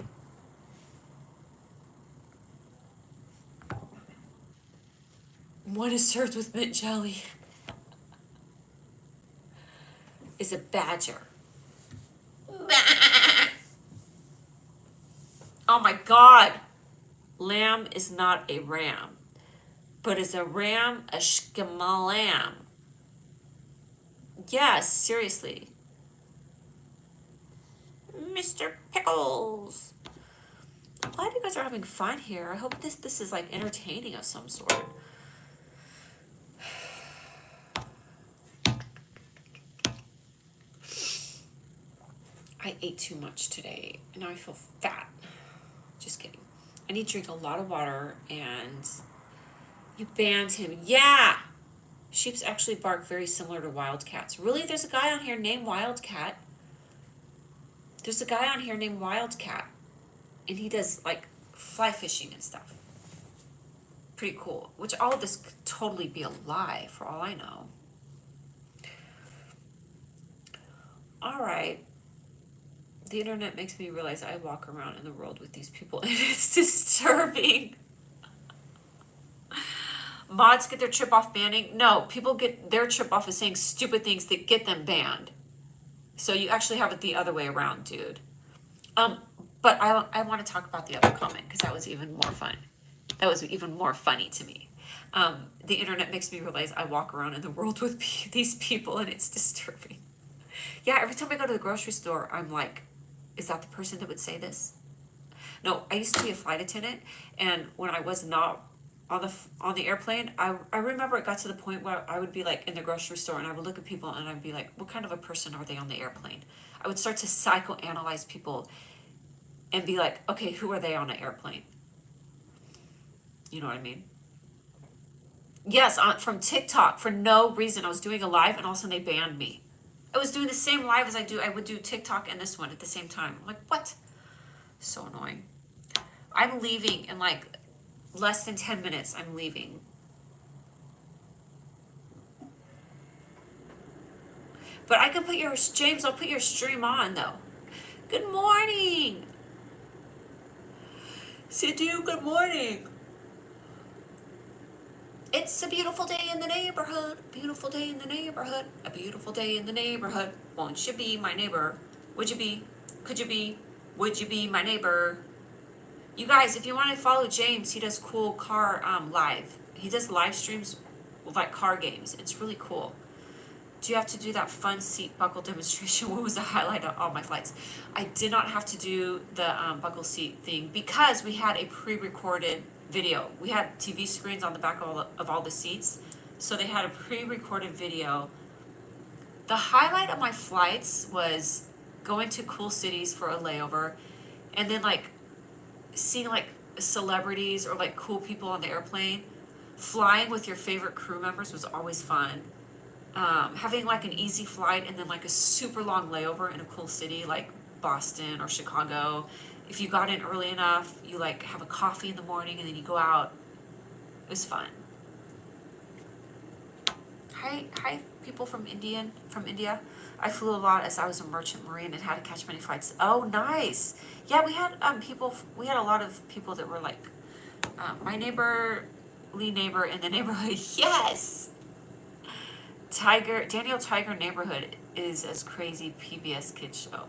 One is served with mint jelly. Is a badger. Oh my God. Lamb is not a ram. But is a ram a shkamalam? Yes, seriously. Mr. Pickles. I'm glad you guys are having fun here. I hope this is like entertaining of some sort. I ate too much today and now I feel fat. Just kidding. I need to drink a lot of water. And you banned him. Yeah. Sheeps actually bark very similar to wildcats. Really? There's a guy on here named Wildcat. There's a guy on here named Wildcat. And he does like fly fishing and stuff. Pretty cool. Which all of this could totally be a lie for all I know. All right. The internet makes me realize I walk around in the world with these people and it's disturbing. Mods get their trip off banning? No, people get their trip off of saying stupid things that get them banned. So you actually have it the other way around, dude. But I want to talk about the other comment because that was even more fun. That was even more funny to me. The internet makes me realize I walk around in the world with these people and it's disturbing. Yeah, every time I go to the grocery store, I'm like, is that the person that would say this? No, I used to be a flight attendant, and when I was not on the airplane, I remember it got to the point where I would be like in the grocery store and I would look at people and I'd be like, what kind of a person are they on the airplane? I would start to psychoanalyze people and be like, okay, who are they on an airplane? You know what I mean? Yes, from TikTok, for no reason. I was doing a live and all of a sudden they banned me. I was doing the same live as I would do TikTok and this one at the same time. I'm like, what? So annoying. I'm leaving in like less than 10 minutes. I'm leaving. But I can put your, James, I'll put your stream on though. Good morning. Sidhu, good morning. It's a beautiful day in the neighborhood. Beautiful day in the neighborhood. A beautiful day in the neighborhood. Won't you be my neighbor? Would you be? Could you be? Would you be my neighbor? You guys, if you want to follow James, he does cool car live. He does live streams with like car games. It's really cool. Do you have to do that fun seat buckle demonstration? What was the highlight of all my flights? I did not have to do the buckle seat thing because we had a pre-recorded video. We had TV screens on the back of all the seats. So they had a pre-recorded video. The highlight of my flights was going to cool cities for a layover and then like seeing like celebrities or like cool people on the airplane. Flying with your favorite crew members was always fun. Having like an easy flight and then like a super long layover in a cool city like Boston or Chicago. If you got in early enough, you like have a coffee in the morning and then you go out. It was fun. Hi people from India. I flew a lot as I was a merchant marine and had to catch many flights. Oh, nice. Yeah, we had we had a lot of people that were like my neighborly neighbor in the neighborhood. Yes. Daniel Tiger Neighborhood is as crazy PBS kids show.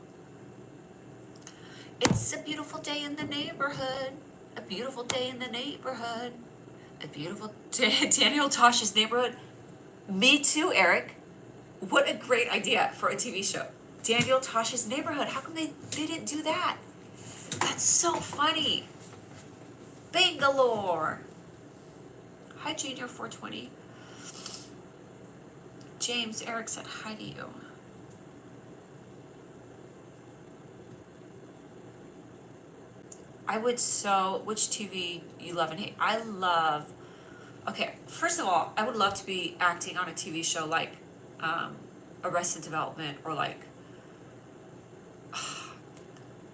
It's a beautiful day in the neighborhood. A beautiful day in the neighborhood. A beautiful day. Daniel Tosh's neighborhood. Me too, Eric. What a great idea for a TV show. Daniel Tosh's Neighborhood. How come they didn't do that? That's so funny. Bangalore. Hi, Junior 420. James Eric said hi to you. Which TV you love and hate? Okay, first of all, I would love to be acting on a TV show like Arrested Development or like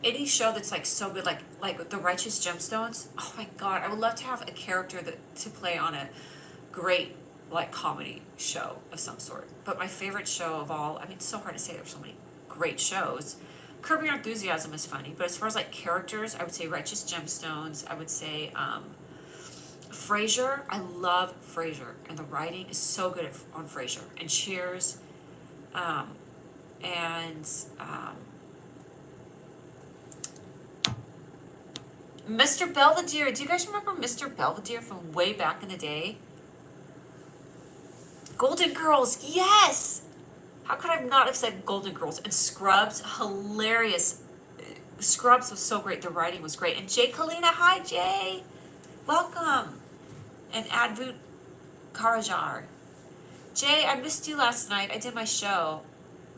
any show that's like so good, like The Righteous Gemstones. Oh my God, I would love to have a character to play on a great like comedy show of some sort. But my favorite show of all, I mean, it's so hard to say, there's so many great shows. Curb Your Enthusiasm is funny, but as far as like characters, I would say Righteous Gemstones. I would say Frasier. I love Frasier, and the writing is so good on Frasier. And Cheers, and Mr. Belvedere. Do you guys remember Mr. Belvedere from way back in the day? Golden Girls, yes! How could I not have said Golden Girls? And Scrubs, hilarious. Scrubs was so great. The writing was great. And Jay Kalina, hi Jay! Welcome! And Advut Karajar. Jay, I missed you last night. I did my show,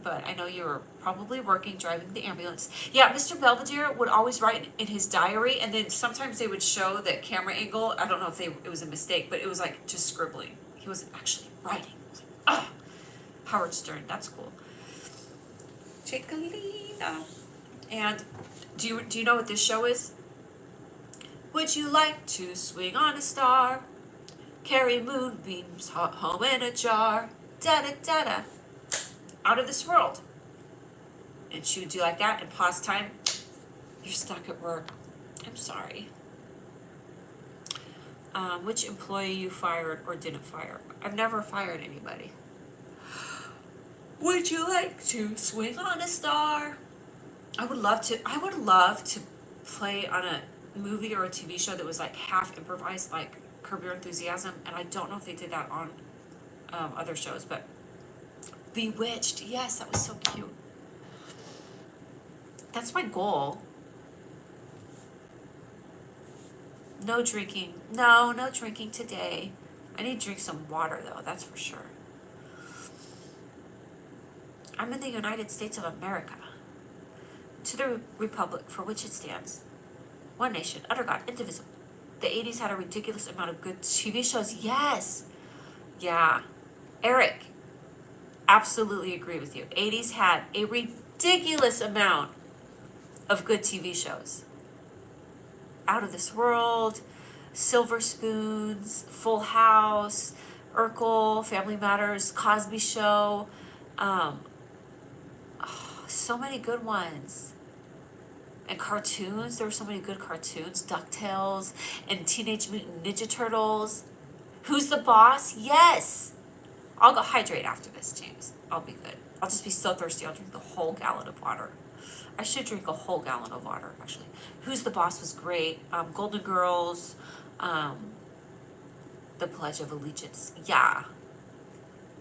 but I know you were probably working, driving the ambulance. Yeah, Mr. Belvedere would always write in his diary, and then sometimes they would show the camera angle. I don't know if it was a mistake, but it was like just scribbling. He wasn't actually writing. It was like, ah! Howard Stern, that's cool. Chicolina. And do you know what this show is? Would you like to swing on a star? Carry moonbeams home in a jar. Da da da da. Out of this world. And she would do like that and pause time. You're stuck at work. I'm sorry. Which employee you fired or didn't fire? I've never fired anybody. Would you like to swing on a star? I would love to play on a movie or a TV show that was like half improvised, like Curb Your Enthusiasm, and I don't know if they did that on other shows, but Bewitched, yes, that was so cute. That's my goal. No drinking. No drinking today. I need to drink some water though, that's for sure. I'm in the United States of America. To the republic for which it stands. One nation, under God, indivisible. The 80s had a ridiculous amount of good TV shows. Yes. Yeah. Eric, absolutely agree with you. 80s had a ridiculous amount of good TV shows. Out of This World, Silver Spoons, Full House, Urkel, Family Matters, Cosby Show. So many good ones. And cartoons, there were so many good cartoons. DuckTales and Teenage Mutant Ninja Turtles. Who's the Boss? Yes! I'll go hydrate after this, James. I'll be good. I'll just be so thirsty, I'll drink the whole gallon of water. I should drink a whole gallon of water, actually. Who's the Boss was great. Golden Girls. The Pledge of Allegiance. Yeah,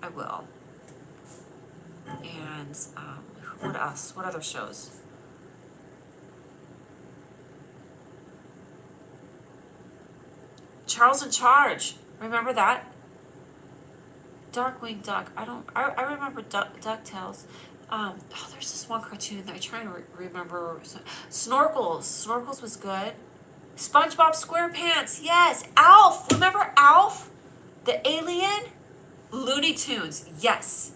I will. And what else? What other shows? Charles in Charge. Remember that? Darkwing Duck. I remember DuckTales. There's this one cartoon that I try to remember. Snorkels. Snorkels was good. SpongeBob SquarePants. Yes. Alf. Remember Alf? The alien? Looney Tunes. Yes.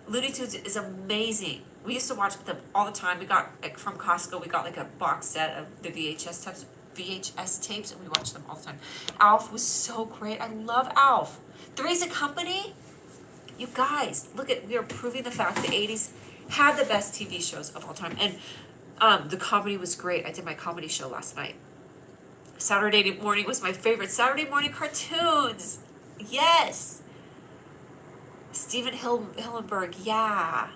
Looney Tunes is amazing. We used to watch them all the time. We got, like, from Costco, we got like a box set of the VHS tapes, and we watched them all the time. Alf was so great. I love Alf. Three's a Company. You guys, we are proving the fact the 80s had the best TV shows of all time. And the comedy was great. I did my comedy show last night. Saturday morning was my favorite. Saturday morning cartoons. Yes. Steven Hillenberg. Yeah.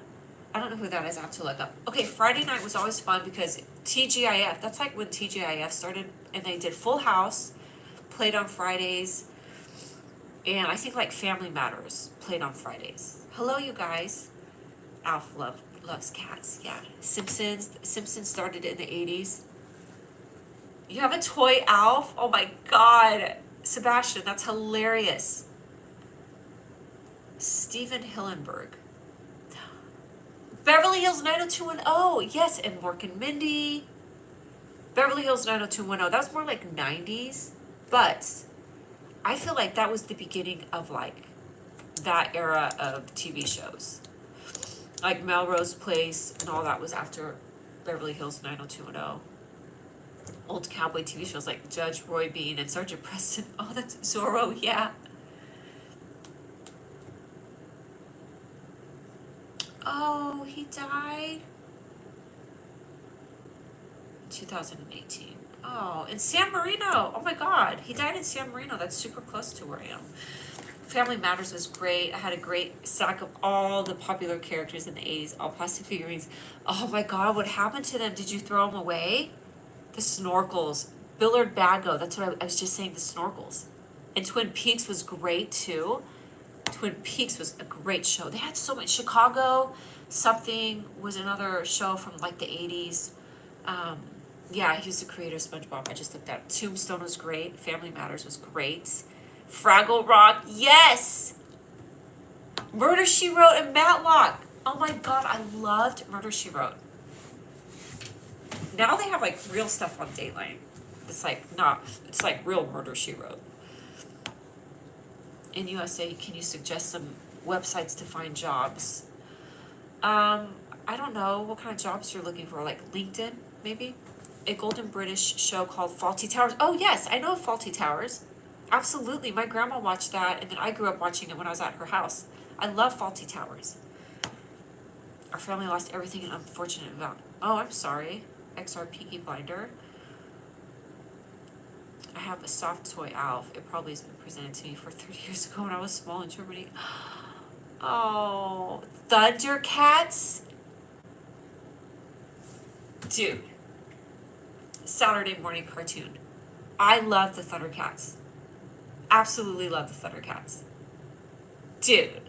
I don't know who that is. I have to look up. Okay, Friday night was always fun because TGIF, that's like when TGIF started, and they did Full House, played on Fridays, and I think like Family Matters played on Fridays. Hello, you guys. Alf, love Loves cats, yeah. Simpsons started in the 80s. You have a toy Alf? Oh my god. Sebastian, that's hilarious. Steven Hillenberg. Beverly Hills 90210. Yes, and Mork and Mindy. Beverly Hills 90210. That was more like 90s. But I feel like that was the beginning of like that era of TV shows. Like Melrose Place and all that was after Beverly Hills 90210. Old cowboy TV shows like Judge Roy Bean and Sergeant Preston. Oh, that's Zorro, yeah. Oh, he died? 2018. Oh, in San Marino. Oh my god, he died in San Marino. That's super close to where I am. Family Matters was great. I had a great sack of all the popular characters in the 80s, all plastic figurines. Oh my god, what happened to them? Did you throw them away? The snorkels. Billard Bago, that's what I was just saying, the snorkels. And Twin Peaks was great too. Twin Peaks was a great show. They had so much. Chicago Something was another show from like the 80s. Yeah, he was the creator of SpongeBob. I just looked at it. Tombstone was great. Family Matters was great. Fraggle Rock, yes! Murder, She Wrote, and Matlock. Oh my god, I loved Murder, She Wrote. Now they have like real stuff on Dateline. It's like real Murder, She Wrote. In USA, can you suggest some websites to find jobs? I don't know what kind of jobs you're looking for, like LinkedIn, maybe? A Golden British show called Faulty Towers. Oh yes, I know Faulty Towers. Absolutely, my grandma watched that, and then I grew up watching it when I was at her house. I love Faulty Towers. Our family lost everything in an unfortunate event. Oh, I'm sorry. XR Peaky Blinder. I have a soft toy Alf. It probably has been presented to me for 30 years ago when I was small in Germany. Oh, Thundercats? Dude. Saturday morning cartoon. I love the Thundercats. Absolutely love the Thundercats. Dude.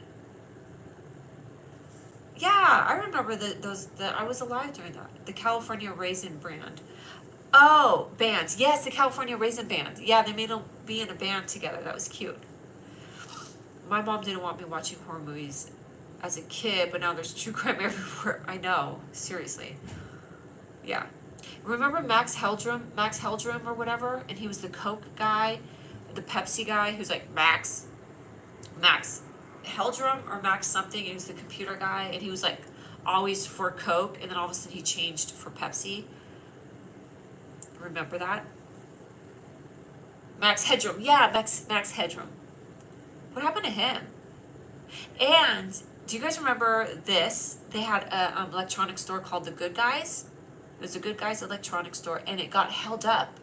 Yeah, I remember I was alive during that. The California Raisin brand. Oh, bands. Yes, the California Raisin Band. Yeah, they made them be in a band together. That was cute. My mom didn't want me watching horror movies as a kid, but now there's true crime everywhere. I know, seriously. Yeah. Remember Max Heldrum or whatever? And he was the Coke guy, the Pepsi guy who's like Max Heldrum or Max something, and he was the computer guy, and he was like always for Coke, and then all of a sudden he changed for Pepsi. Remember that? Max Headroom. Yeah, Max Headroom. What happened to him? And do you guys remember this? They had a electronic store called The Good Guys. It was The Good Guys electronic store, and it got held up.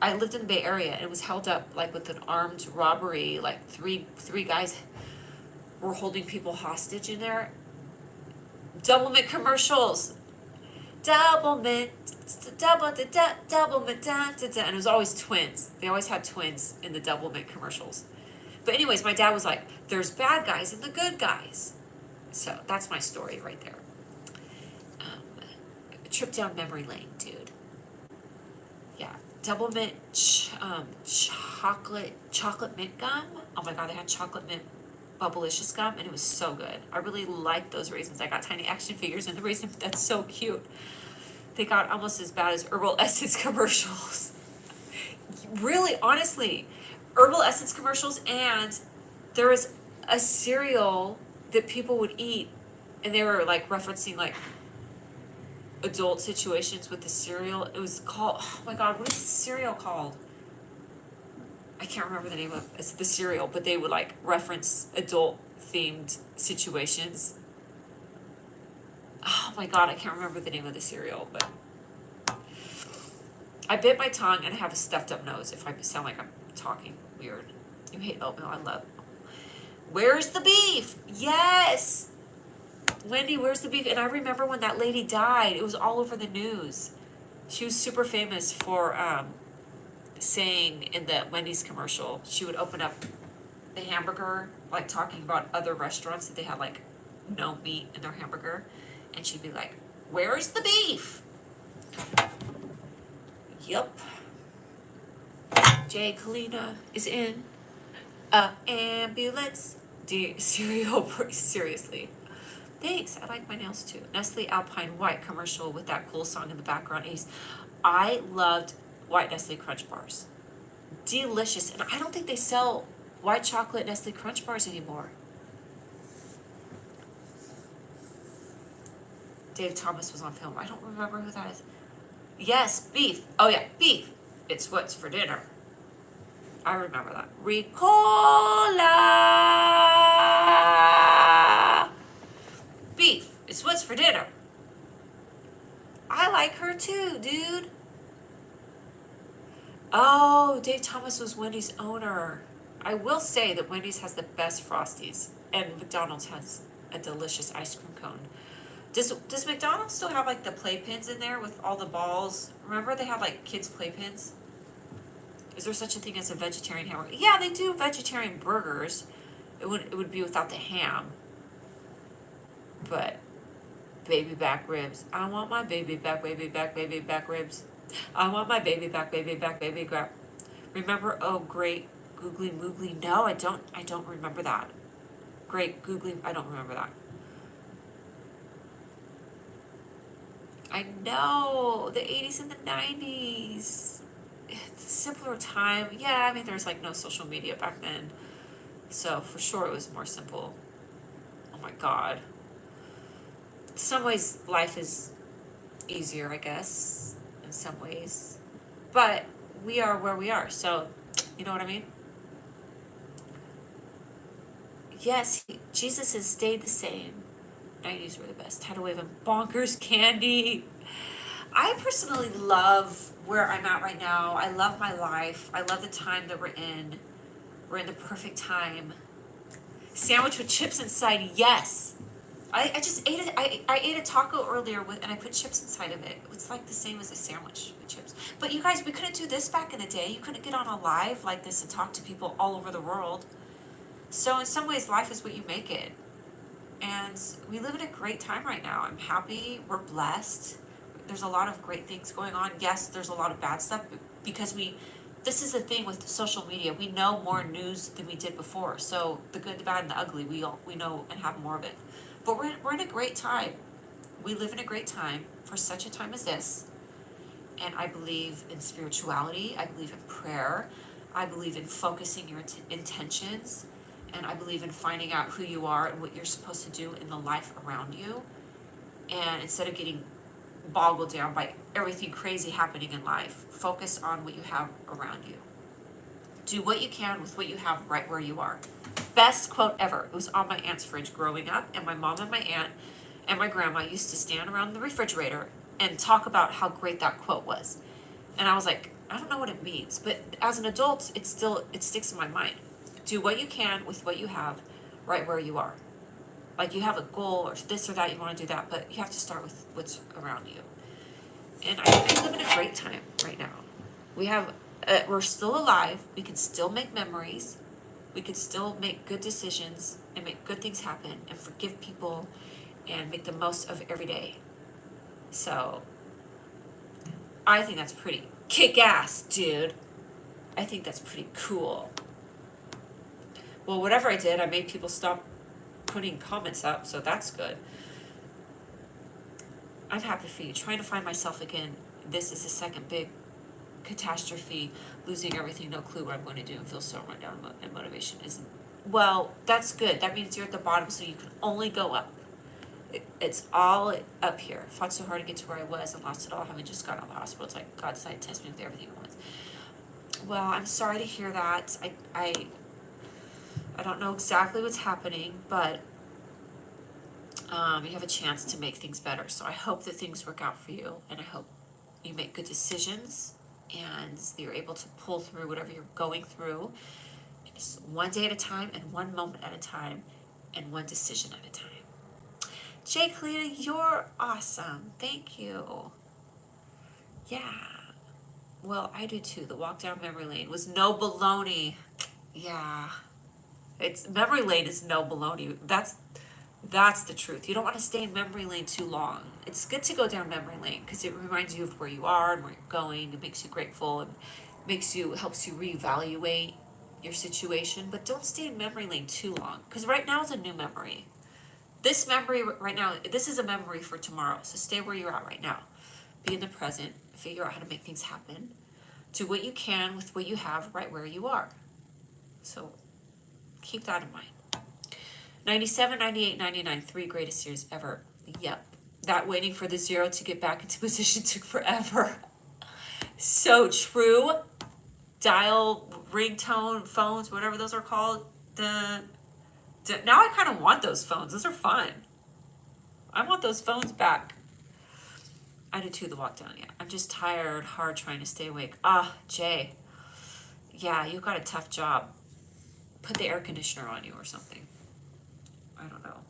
I lived in the Bay Area, and it was held up like with an armed robbery. Like three guys were holding people hostage in there. Double mint commercials. Double mint, double mint, and it was always twins. They always had twins in the double mint commercials. But anyways, my dad was like, there's bad guys and the good guys. So that's my story right there. A trip down memory lane, dude. Yeah, double mint chocolate mint gum. Oh my god, they had chocolate mint Bubblicious gum, and it was so good. I really liked those raisins. I got tiny action figures in the raisin. That's so cute. They got almost as bad as Herbal Essence commercials. Really, honestly, Herbal Essence commercials, and there was a cereal that people would eat, and they were like referencing like adult situations with the cereal. It was called, oh my god, what is the cereal called? I can't remember the name of the cereal, but they would like reference adult themed situations. Oh my god, I can't remember the name of the cereal, but I bit my tongue and I have a stuffed up nose if I sound like I'm talking weird. You hate oatmeal, I love. Where's the beef? Yes! Wendy, where's the beef? And I remember when that lady died, it was all over the news. She was super famous for saying in the Wendy's commercial, she would open up the hamburger, like talking about other restaurants that they had like no meat in their hamburger. And she'd be like, where's the beef? Yup. Jay Kalina is in a ambulance. Seriously. Thanks, I like my nails too. Nestle Alpine White commercial with that cool song in the background. Ace. I loved white Nestle Crunch bars. Delicious. And I don't think they sell white chocolate Nestle Crunch bars anymore. Dave Thomas was on film. I don't remember who that is. Yes, beef. Oh yeah, beef. It's what's for dinner. I remember that. Ricola. Beef. It's what's for dinner. I like her too, dude. Oh, Dave Thomas was Wendy's owner. I will say that Wendy's has the best Frosties, and McDonald's has a delicious ice cream cone. Does McDonald's still have like the playpens in there with all the balls? Remember they have like kids playpens? Is there such a thing as a vegetarian hamburger? Yeah, they do vegetarian burgers. It would be without the ham. But baby back ribs. I want my baby back ribs. I want my baby back grab. Remember, oh great googly moogly? No, I don't remember that. Great googly, I don't remember that. I know, the 80s and the 90s. It's a simpler time. Yeah, I mean, there's like no social media back then. So for sure it was more simple. Oh my God. In some ways, life is easier, I guess, in some ways. But we are where we are, so you know what I mean? Yes, Jesus has stayed the same. 90s were the best. Tidal wave and bonkers candy. I personally love where I'm at right now. I love my life. I love the time that we're in. We're in the perfect time. Sandwich with chips inside, yes. I just ate it. I ate a taco earlier and I put chips inside of it. It's like the same as a sandwich with chips. But you guys, we couldn't do this back in the day. You couldn't get on a live like this and talk to people all over the world. So in some ways, life is what you make it. And we live in a great time right now. I'm happy. We're blessed. There's a lot of great things going on. Yes, there's a lot of bad stuff because this is the thing with social media. We know more news than we did before. So the good, the bad, and the ugly, we know and have more of it. But we're in a great time. We live in a great time for such a time as this. And I believe in spirituality. I believe in prayer. I believe in focusing your intentions. And I believe in finding out who you are and what you're supposed to do in the life around you. And instead of getting boggled down by everything crazy happening in life, focus on what you have around you. Do what you can with what you have right where you are. Best quote ever. It was on my aunt's fridge growing up, and my mom and my aunt and my grandma used to stand around the refrigerator and talk about how great that quote was. And I was like, I don't know what it means, but as an adult, it sticks in my mind. Do what you can with what you have right where you are. Like you have a goal or this or that, you want to do that, but you have to start with what's around you. And I live in a great time right now. We're still alive. We can still make memories. We can still make good decisions and make good things happen and forgive people and make the most of every day. So I think that's pretty kick-ass, dude. I think that's pretty cool. Well, whatever I did, I made people stop putting comments up, so that's good. I'm happy for you. Trying to find myself again. This is the second big catastrophe. Losing everything, no clue what I'm going to do, and feel so run down, and motivation isn't. Well, that's good. That means you're at the bottom, so you can only go up. It's all up here. I fought so hard to get to where I was and lost it all, having just gotten out of the hospital. It's like God decided to test me with everything at once. Well, I'm sorry to hear that. I don't know exactly what's happening, but you have a chance to make things better. So I hope that things work out for you, and I hope you make good decisions and you're able to pull through whatever you're going through. Just one day at a time and one moment at a time and one decision at a time. Jay Kalina, you're awesome. Thank you. Yeah. Well, I do too. The walk down memory lane was no baloney. Yeah. Memory lane is no baloney. That's That's the truth. You don't want to stay in memory lane too long. It's good to go down memory lane because it reminds you of where you are and where you're going. It makes you grateful and helps you reevaluate your situation. But don't stay in memory lane too long because right now is a new memory. This memory right now, this is a memory for tomorrow. So stay where you're at right now. Be in the present. Figure out how to make things happen. Do what you can with what you have right where you are. So keep that in mind. 97, 98, 99, 3 greatest years ever. Yep. That waiting for the zero to get back into position took forever. So true. Dial, ringtone, phones, whatever those are called. Now I kind of want those phones. Those are fun. I want those phones back. I did too, the walk down, yeah. I'm just tired, hard trying to stay awake. Jay. Yeah, you got a tough job. Put the air conditioner on you or something. I don't know.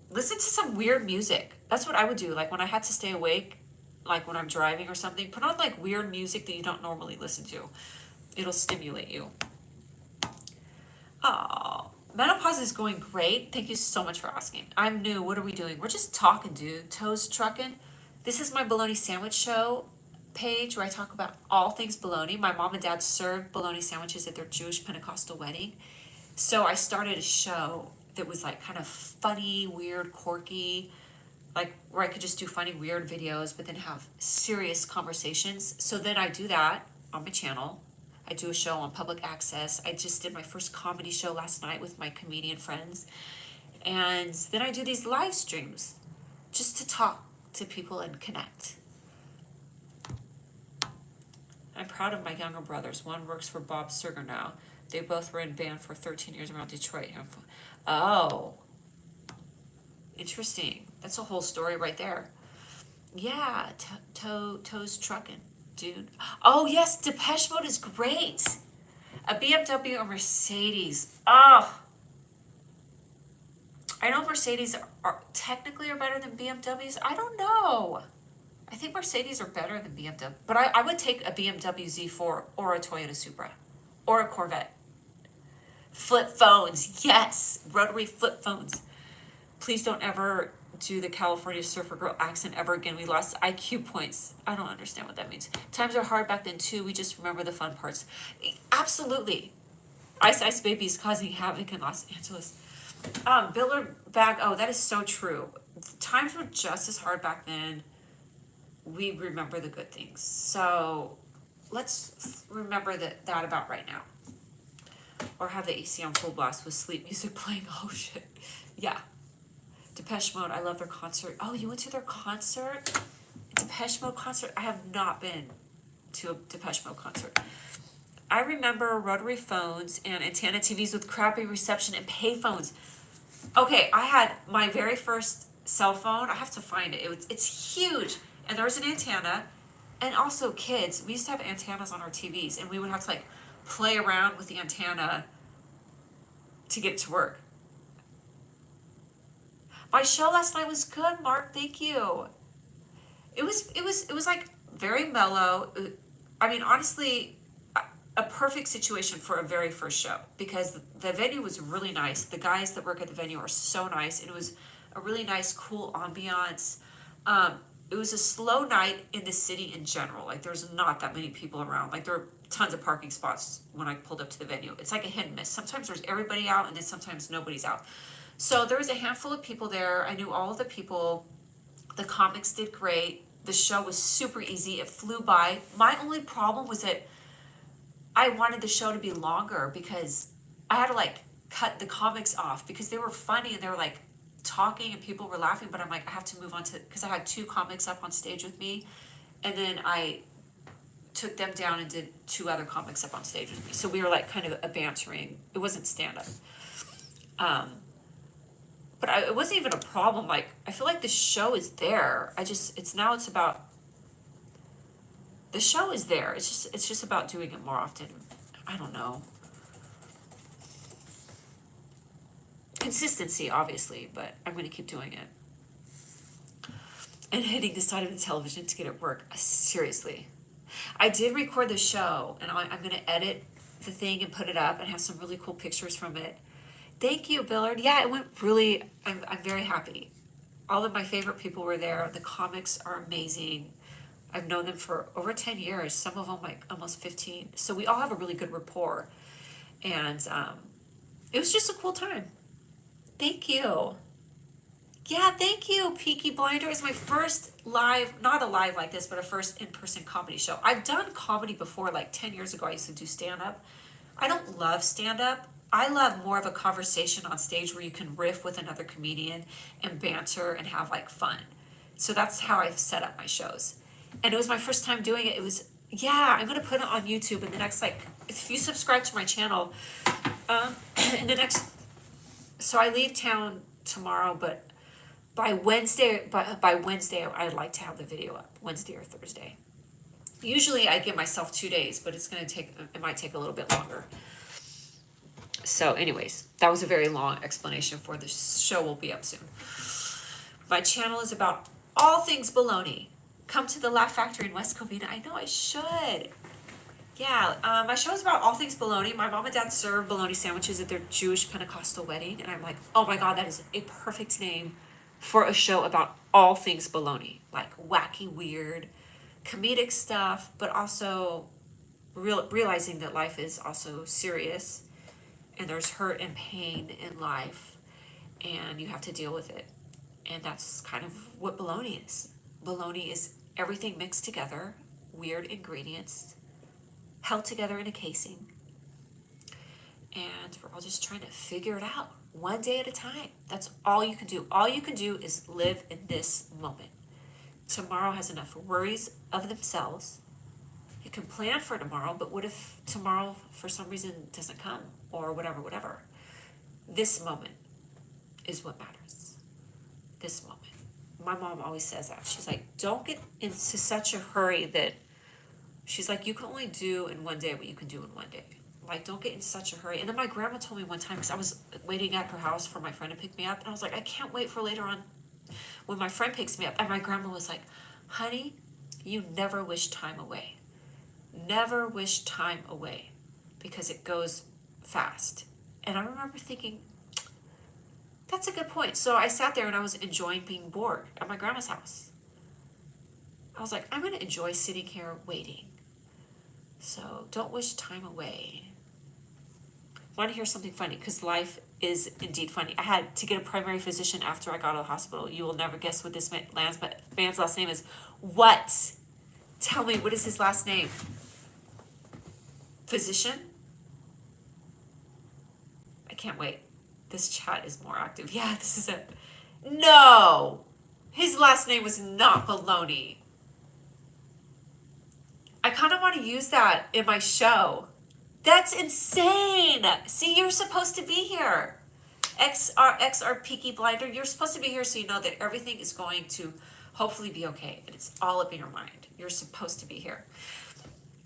Listen to some weird music. That's what I would do. Like when I had to stay awake, like when I'm driving or something, put on like weird music that you don't normally listen to. It'll stimulate you. Oh, menopause is going great. Thank you so much for asking. I'm new. What are we doing? We're just talking, dude. Toes trucking. This is my Bologna Sandwich Show page where I talk about all things bologna. My mom and dad served bologna sandwiches at their Jewish Pentecostal wedding. So I started a show that was like kind of funny, weird, quirky, like where I could just do funny, weird videos, but then have serious conversations. So then I do that on my channel. I do a show on public access. I just did my first comedy show last night with my comedian friends. And then I do these live streams just to talk to people and connect. I'm proud of my younger brothers. One works for Bob Seger now. They both were in band for 13 years around Detroit. Oh, interesting. That's a whole story right there. Yeah, Toes trucking, dude. Oh yes, Depeche Mode is great. A BMW or Mercedes. Oh, I know Mercedes are technically better than BMWs. I don't know. I think Mercedes are better than BMW, but I would take a BMW Z4 or a Toyota Supra or a Corvette. Flip phones, yes, rotary flip phones. Please don't ever do the California surfer girl accent ever again. We lost IQ points. I don't understand what that means. Times are hard back then too. We just remember the fun parts. Absolutely. Ice Ice Baby is causing havoc in Los Angeles. Bilderberg, oh, that is so true. Times were just as hard back then. We remember the good things. So let's remember that about right now. Or have the AC on full blast with sleep music playing. Oh shit. Yeah. Depeche Mode, I love their concert. Oh, you went to their concert? Depeche Mode concert? I have not been to a Depeche Mode concert. I remember rotary phones and antenna TVs with crappy reception and pay phones. Okay, I had my very first cell phone. I have to find it. It's huge. And there was an antenna. And also kids, we used to have antennas on our TVs and we would have to like play around with the antenna to get it to work. My show last night was good, Mark. Thank you. It was like very mellow. I mean, honestly, a perfect situation for a very first show because the venue was really nice. The guys that work at the venue are so nice. And it was a really nice, cool ambiance. It was a slow night in the city in general. Like there's not that many people around. Like there were tons of parking spots when I pulled up to the venue. It's like a hit and miss. Sometimes there's everybody out and then sometimes nobody's out. So there was a handful of people there. I knew all of the people. The comics did great. The show was super easy. It flew by. My only problem was that I wanted the show to be longer because I had to like cut the comics off because they were funny and they were like talking and people were laughing, but I'm like, I have to move on to, because I had 2 comics up on stage with me and then I took them down and did 2 other comics up on stage with me. So we were like kind of a bantering. It wasn't stand-up. But it wasn't even a problem. Like, I feel like the show is there. The show is there. It's just about doing it more often. I don't know. Consistency, obviously, but I'm going to keep doing it. And hitting the side of the television to get it work. Seriously. I did record the show, and I'm going to edit the thing and put it up and have some really cool pictures from it. Thank you, Billard. Yeah, it went really, I'm very happy. All of my favorite people were there. The comics are amazing. I've known them for over 10 years, some of them like almost 15. So we all have a really good rapport. And it was just a cool time. Thank you. Yeah, thank you. Peaky Blinder is my first live, not a live like this, but a first in-person comedy show. I've done comedy before, like 10 years ago, I used to do stand-up. I don't love stand-up. I love more of a conversation on stage where you can riff with another comedian and banter and have like fun. So that's how I've set up my shows. And it was my first time doing it. It was, yeah, I'm gonna put it on YouTube in the next, like, if you subscribe to my channel, in the next, so I leave town tomorrow, but by Wednesday, I'd like to have the video up, Wednesday or Thursday. Usually I give myself 2 days, but it might take a little bit longer. So anyways, that was a very long explanation for the show will be up soon. My channel is about all things baloney. Come to the Laugh Factory in West Covina. I know I should. Yeah, my show is about all things baloney. My mom and dad serve bologna sandwiches at their Jewish Pentecostal wedding, and I'm like, oh my God, that is a perfect name for a show about all things baloney, like wacky, weird, comedic stuff, but also realizing that life is also serious, and there's hurt and pain in life, and you have to deal with it. And that's kind of what baloney is. Baloney is everything mixed together, weird ingredients, held together in a casing, and we're all just trying to figure it out one day at a time. That's all you can do. All you can do is live in this moment. Tomorrow has enough worries of themselves. You can plan for tomorrow, but what if tomorrow for some reason doesn't come, or whatever. This moment is what matters. This moment. My mom always says that. She's like, don't get into such a hurry that, she's like, you can only do in one day what you can do in one day. Like, don't get in such a hurry. And then my grandma told me one time, because I was waiting at her house for my friend to pick me up, and I was like, I can't wait for later on when my friend picks me up. And my grandma was like, honey, you never wish time away. Never wish time away, because it goes fast. And I remember thinking, that's a good point. So I sat there and I was enjoying being bored at my grandma's house. I was like, I'm going to enjoy sitting here waiting. So don't wish time away. Want to hear something funny? Because life is indeed funny. I had to get a primary physician after I got out of the hospital. You will never guess what this man's last name is. What? Tell me, what is his last name? Physician? I can't wait. This chat is more active. Yeah, this is it. No! His last name was not Baloney. I kind of want to use that in my show. That's insane. See, you're supposed to be here. XR Peaky Blinder, you're supposed to be here so you know that everything is going to hopefully be okay. And it's all up in your mind. You're supposed to be here.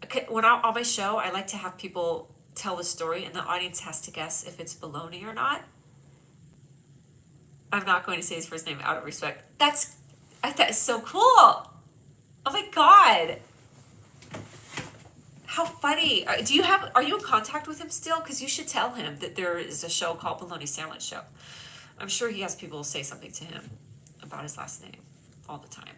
Okay, when I'm on my show, I like to have people tell the story and the audience has to guess if it's baloney or not. I'm not going to say his first name out of respect. That is so cool. Oh my God. How funny. Are you in contact with him still? Because you should tell him that there is a show called Bologna Sandwich Show. I'm sure he has people say something to him about his last name all the time.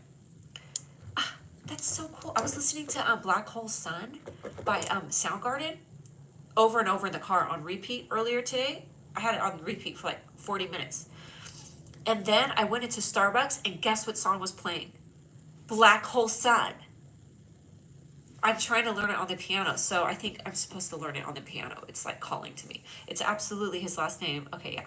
That's so cool. I was listening to Black Hole Sun by Soundgarden over and over in the car on repeat earlier today. I had it on repeat for like 40 minutes. And then I went into Starbucks and guess what song was playing? Black Hole Sun. I'm trying to learn it on the piano, so I think I'm supposed to learn it on the piano. It's like calling to me. It's absolutely his last name. Okay, yeah.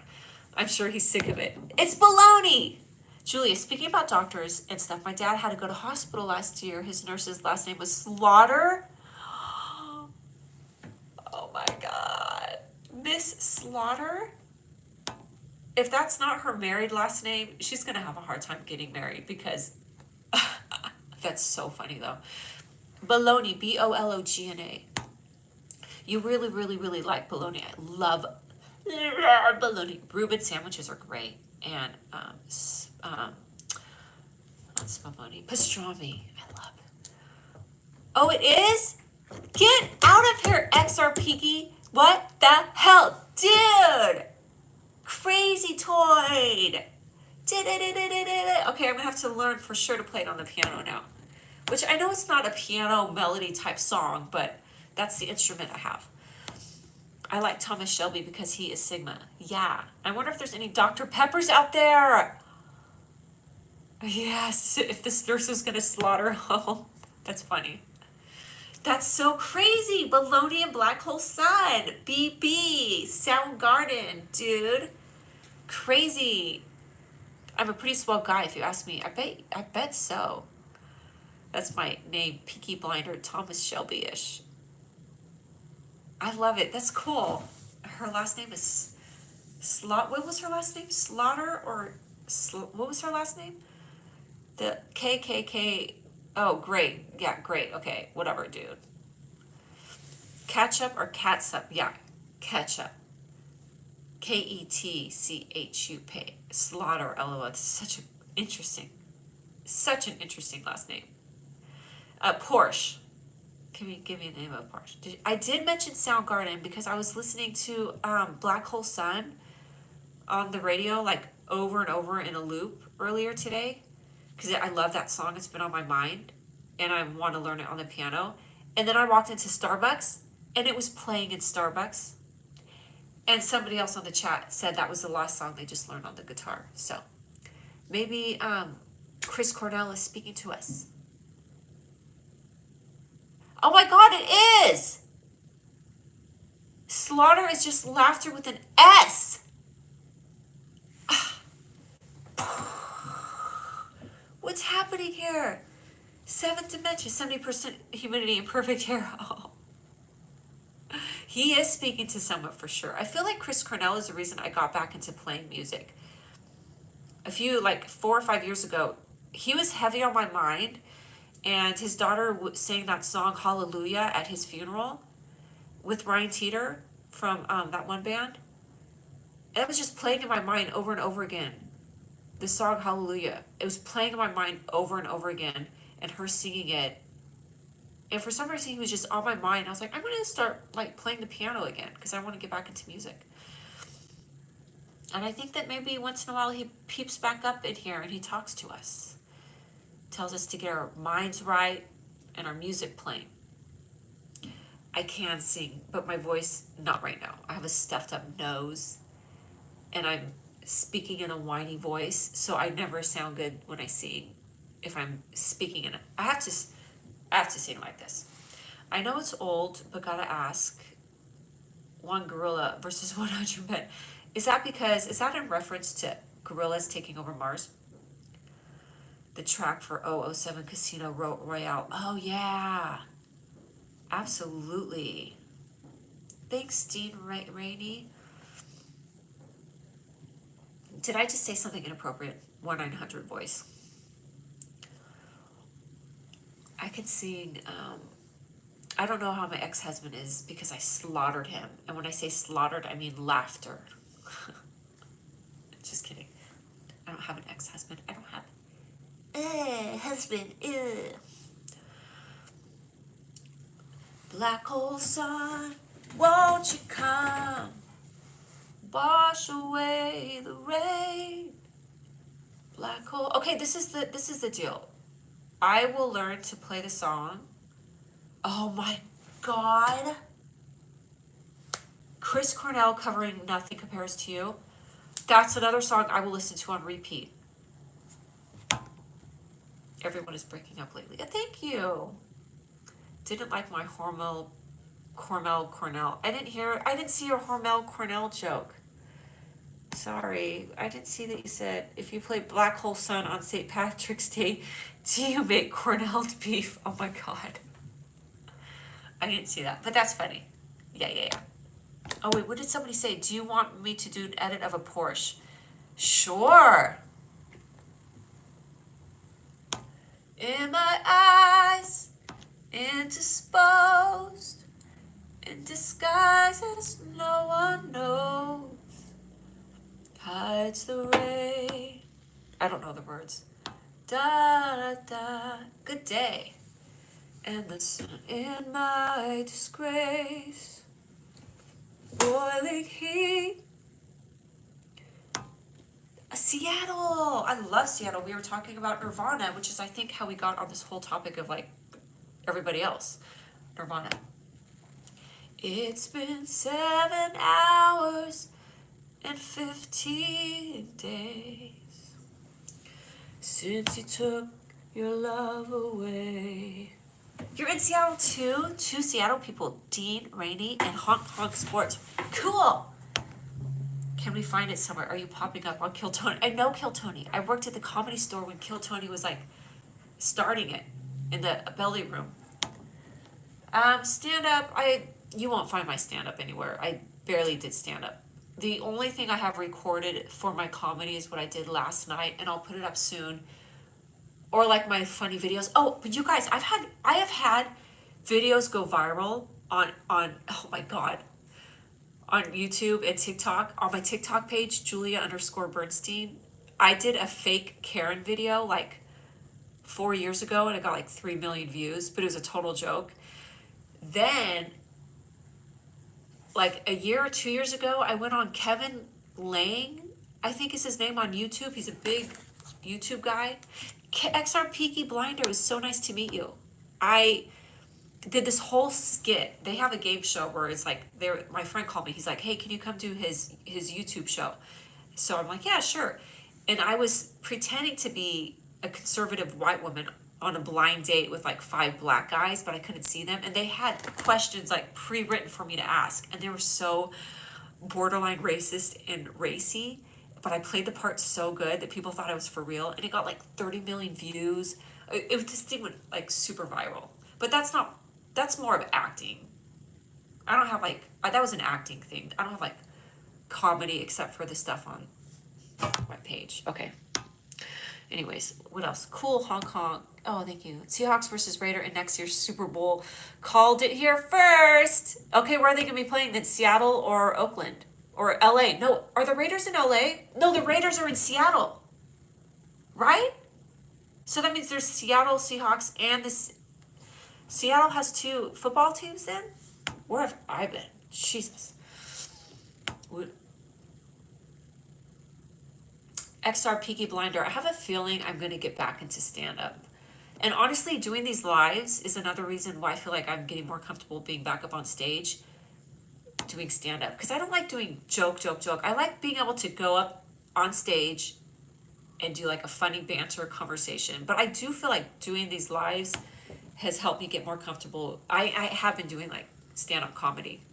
I'm sure he's sick of it. It's baloney! Julia, speaking about doctors and stuff, my dad had to go to hospital last year. His nurse's last name was Slaughter. Oh my God. Miss Slaughter? If that's not her married last name, she's going to have a hard time getting married because that's so funny though. Bologna, Bologna. You really, really, really like bologna. I love bologna. Reuben sandwiches are great. And what's bologna? Pastrami. I love it. Oh, it is? Get out of here, XR Peaky. What the hell? Dude! Crazy Toy. Okay, I'm gonna have to learn for sure to play it on the piano now. Which I know it's not a piano melody type song, but that's the instrument I have. I like Thomas Shelby because he is Sigma. Yeah. I wonder if there's any Dr. Peppers out there. Yes, if this nurse was gonna slaughter home. That's funny. That's so crazy. Bologna and Black Hole Sun. BB. Soundgarden, dude. Crazy. I'm a pretty swell guy if you ask me. I bet so. That's my name, Peaky Blinder, Thomas Shelby-ish. I love it. That's cool. Her last name is what was her last name? Slaughter or what was her last name? The KKK. Oh, great. Yeah, great. Okay, whatever, dude. Ketchup or catsup? Yeah, ketchup. KETCHUP. Slaughter, LOL. It's such an interesting last name. Porsche. Give me the name of Porsche. I did mention Soundgarden because I was listening to Black Hole Sun on the radio like over and over in a loop earlier today because I love that song. It's been on my mind and I want to learn it on the piano. And then I walked into Starbucks and it was playing in Starbucks. And somebody else on the chat said that was the last song they just learned on the guitar. So maybe Chris Cornell is speaking to us. Oh my God, it is! Slaughter is just laughter with an S. What's happening here? 7th dimension, 70% humidity and perfect hair. Oh. He is speaking to someone for sure. I feel like Chris Cornell is the reason I got back into playing music. Like 4 or 5 years ago, he was heavy on my mind. And his daughter sang that song Hallelujah at his funeral with Ryan Teeter from that one band. And it was just playing in my mind over and over again. The song Hallelujah. It was playing in my mind over and over again and her singing it. And for some reason he was just on my mind. I was like, I'm going to start like playing the piano again because I want to get back into music. And I think that maybe once in a while he peeps back up in here and he talks to us. Tells us to get our minds right and our music playing. I can sing, but my voice, not right now. I have a stuffed up nose and I'm speaking in a whiny voice, so I never sound good when I sing. If I'm speaking in I have to sing like this. I know it's old, but gotta ask, one gorilla versus 100 men. Is that in reference to gorillas taking over Mars? The track for 007 Casino Royale. Oh, yeah. Absolutely. Thanks, Dean Rainey. Did I just say something inappropriate? 1-900 voice. I could sing, I don't know how my ex-husband is because I slaughtered him. And when I say slaughtered, I mean laughter. Just kidding. I don't have an ex-husband. I don't have husband, Black hole sun, won't you come, wash away the rain. Black hole. Okay, this is the deal. I will learn to play the song. Oh my God. Chris Cornell covering Nothing Compares to You. That's another song I will listen to on repeat. Everyone is breaking up lately. Thank you. Didn't like my Hormel Cornell. I didn't see your Hormel Cornell joke. Sorry, I didn't see that you said, if you play Black Hole Sun on St. Patrick's Day, do you make cornelled beef? Oh my God. I didn't see that, but that's funny. Yeah. Oh wait, what did somebody say? Do you want me to do an edit of a Porsche? Sure. In my eyes, indisposed, in disguise as no one knows, hides the rain. I don't know the words. Da da, good day. And the sun in my disgrace, boiling heat, Seattle. I love Seattle. We were talking about Nirvana, which is I think how we got on this whole topic of like everybody else. Nirvana. It's been 7 hours and 15 days since you took your love away. You're in Seattle too? Two Seattle people, Dean Rainey and Honk Honk Sports. Cool! Can we find it somewhere? Are you popping up on Kill Tony? I know Kill Tony. I worked at the Comedy Store when Kill Tony was like starting it in the belly room. Stand up, you won't find my stand up anywhere. I barely did stand up. The only thing I have recorded for my comedy is what I did last night, and I'll put it up soon. Or like my funny videos. Oh, but you guys, I have had videos go viral on oh my god, on YouTube and TikTok. On my TikTok page, Julia_Bernstein, I did a fake Karen video like 4 years ago, and it got like 3 million views, but it was a total joke. Then, like a year or 2 years ago, I went on Kevin Lang, I think is his name, on YouTube. He's a big YouTube guy. XR Peaky Blinder, it was so nice to meet you. I did this whole skit. They have a game show where it's like, my friend called me. He's like, hey, can you come do his YouTube show? So I'm like, yeah, sure. And I was pretending to be a conservative white woman on a blind date with like 5 black guys, but I couldn't see them. And they had questions like pre-written for me to ask. And they were so borderline racist and racy. But I played the part so good that people thought I was for real. And it got like 30 million views. This thing went like super viral. But that's more of acting. I don't have like, that was an acting thing. I don't have like comedy except for the stuff on my page. Okay. Anyways, what else? Cool, Hong Kong. Oh, thank you. Seahawks versus Raider in next year's Super Bowl. Called it here first. Okay, where are they going to be playing then? Seattle or Oakland? Or LA? No, are the Raiders in LA? No, the Raiders are in Seattle. Right? So that means there's Seattle Seahawks and this. Seattle has 2 football teams then? Where have I been? Jesus. XR Peaky Blinder. I have a feeling I'm going to get back into stand-up. And honestly, doing these lives is another reason why I feel like I'm getting more comfortable being back up on stage doing stand-up. Because I don't like doing joke. I like being able to go up on stage and do like a funny banter conversation. But I do feel like doing these lives has helped me get more comfortable. I have been doing like stand-up comedy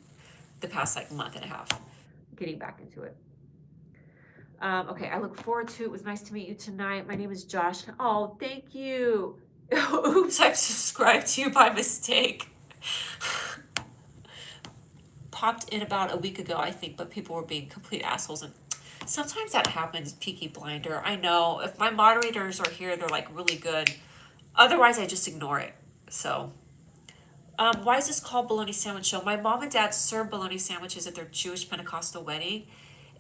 the past like month and a half. Getting back into it. Okay, I look forward to it. It was nice to meet you tonight. My name is Josh. Oh, thank you. Oops, I've subscribed to you by mistake. Popped in about a week ago, I think, but people were being complete assholes. And sometimes that happens, Peaky Blinder. I know. If my moderators are here, they're like really good. Otherwise, I just ignore it. So, why is this called Bologna Sandwich Show? My mom and dad served bologna sandwiches at their Jewish Pentecostal wedding.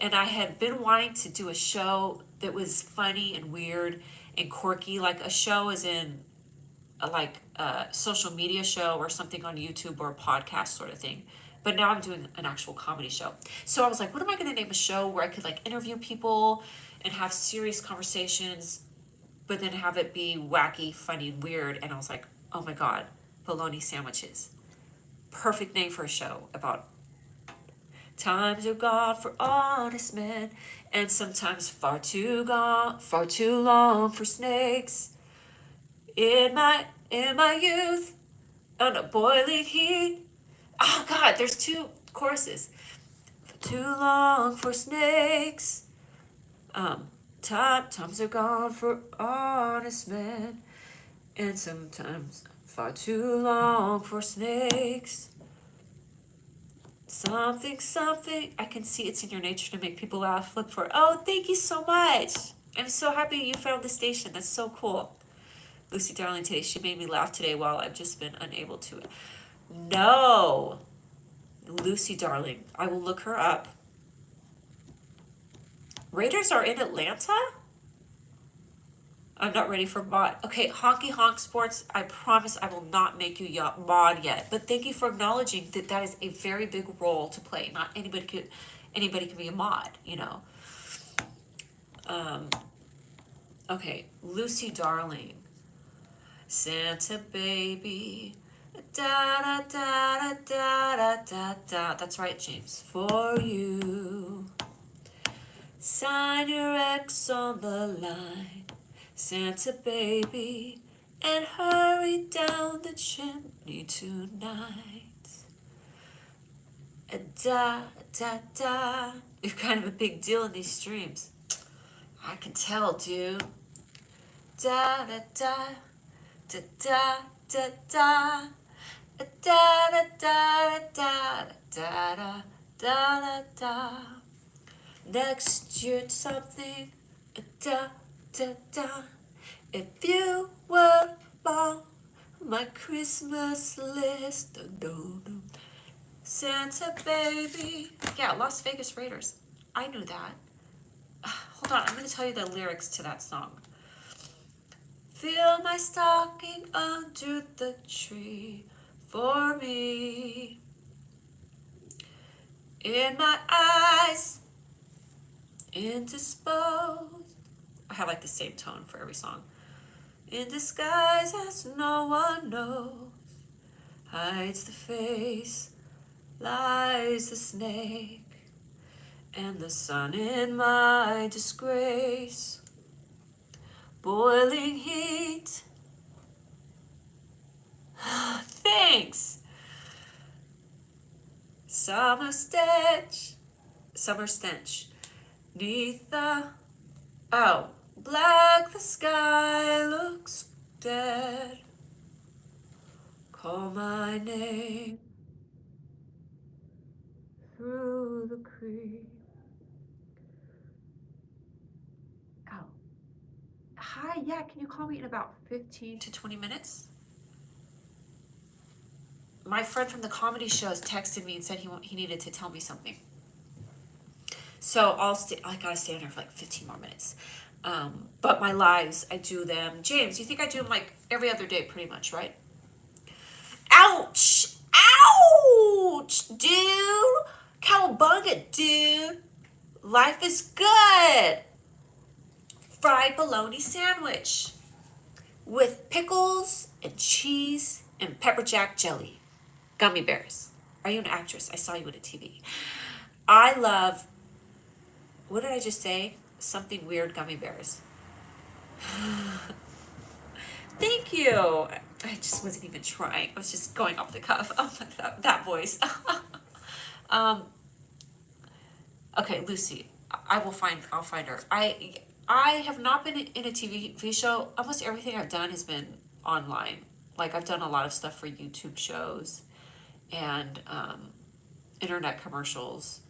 And I had been wanting to do a show that was funny and weird and quirky, like a show as in a social media show or something on YouTube or a podcast sort of thing. But now I'm doing an actual comedy show. So I was like, what am I going to name a show where I could like interview people and have serious conversations, but then have it be wacky, funny, weird. And I was like, oh my God, Bologna Sandwiches. Perfect name for a show about times are gone for honest men, and sometimes far too long for snakes. In my youth, on a boiling heat. Oh God, there's 2 choruses. Too long for snakes. Times are gone for honest men, and sometimes far too long for snakes. Something. I can see it's in your nature to make people laugh. Look for it. Oh, thank you so much. I'm so happy you found the station. That's so cool. Lucy Darling today. She made me laugh today while I've just been unable to. No. Lucy Darling. I will look her up. Raiders are in Atlanta? I'm not ready for mod. Okay, Honky Honk Sports, I promise I will not make you mod yet. But thank you for acknowledging that that is a very big role to play. Not anybody can be a mod, you know. Okay, Lucy Darling. Santa baby. Da da da da da da da da. That's right, James. For you. Sign your X on the line, Santa baby, and hurry down the chimney tonight. Da da da. You're kind of a big deal in these streams. I can tell, dude. Da da da da da da da da da da da da da da da. Next year something da da da. If you were on my Christmas list, no, no. Santa baby. Yeah, Las Vegas Raiders. I knew that. Hold on, I'm going to tell you the lyrics to that song. Fill my stocking under the tree for me. In my eyes, indisposed. I have like the same tone for every song. In disguise as no one knows, hides the face, lies the snake, and the sun in my disgrace. Boiling heat. Thanks. Summer stench. Neath the, black the sky looks dead. Call my name through the creek. Oh. Hi, yeah, can you call me in about 15 to 20 minutes? My friend from the comedy shows texted me and said he needed to tell me something. So I gotta stay on here for like 15 more minutes. But my lives, I do them. James, you think I do them like every other day pretty much, right? Ouch! Ouch! Dude! Cowabunga, dude! Life is good! Fried bologna sandwich with pickles and cheese and pepper jack jelly. Gummy bears. Are you an actress? I saw you in a TV. I love, what did I just say? Something weird gummy bears. Thank you. I just wasn't even trying. I was just going off the cuff. Oh, that voice. Okay, Lucy. I'll find her. I have not been in a TV show. Almost everything I've done has been online. Like I've done a lot of stuff for YouTube shows and internet commercials.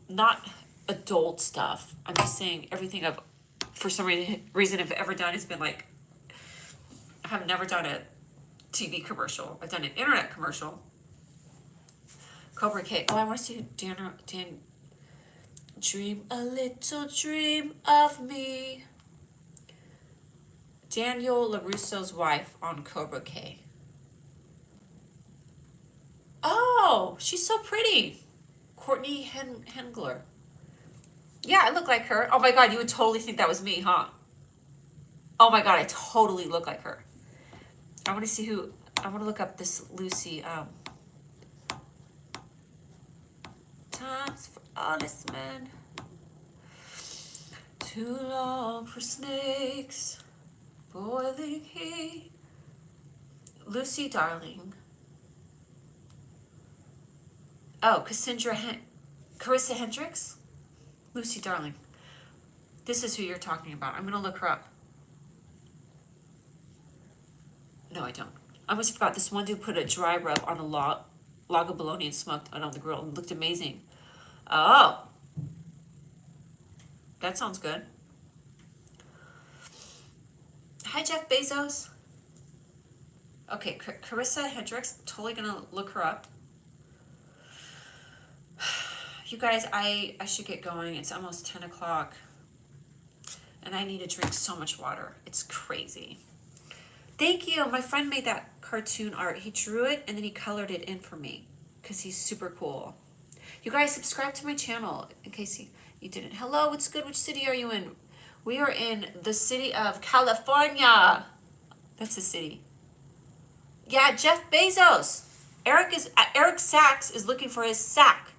Not adult stuff. I'm just saying everything I've, for some reason, I've ever done has been like, I have never done a TV commercial. I've done an internet commercial. Cobra K. Oh, I want to see Dan. Dream a little dream of me. Daniel LaRusso's wife on Cobra K. Oh, she's so pretty. Courtney Hengler. Yeah, I look like her. Oh my God, you would totally think that was me, huh? Oh my God, I totally look like her. I want to see who, I want to look up this Lucy, times for honest men, too long for snakes, boiling heat, Lucy Darling. Oh, Carissa Hendricks? Lucy Darling. This is who you're talking about. I'm gonna look her up. No, I don't. I almost forgot. This one dude put a dry rub on a log of bologna and smoked it on the grill and looked amazing. Oh, that sounds good. Hi, Jeff Bezos. Okay, Carissa Hendricks. Totally gonna look her up. You guys, I should get going. It's almost 10 o'clock. And I need to drink so much water. It's crazy. Thank you. My friend made that cartoon art. He drew it and then he colored it in for me because he's super cool. You guys subscribe to my channel in case you didn't. Hello, what's good? Which city are you in? We are in the city of California. That's a city. Yeah, Jeff Bezos. Eric Sachs is looking for his sack.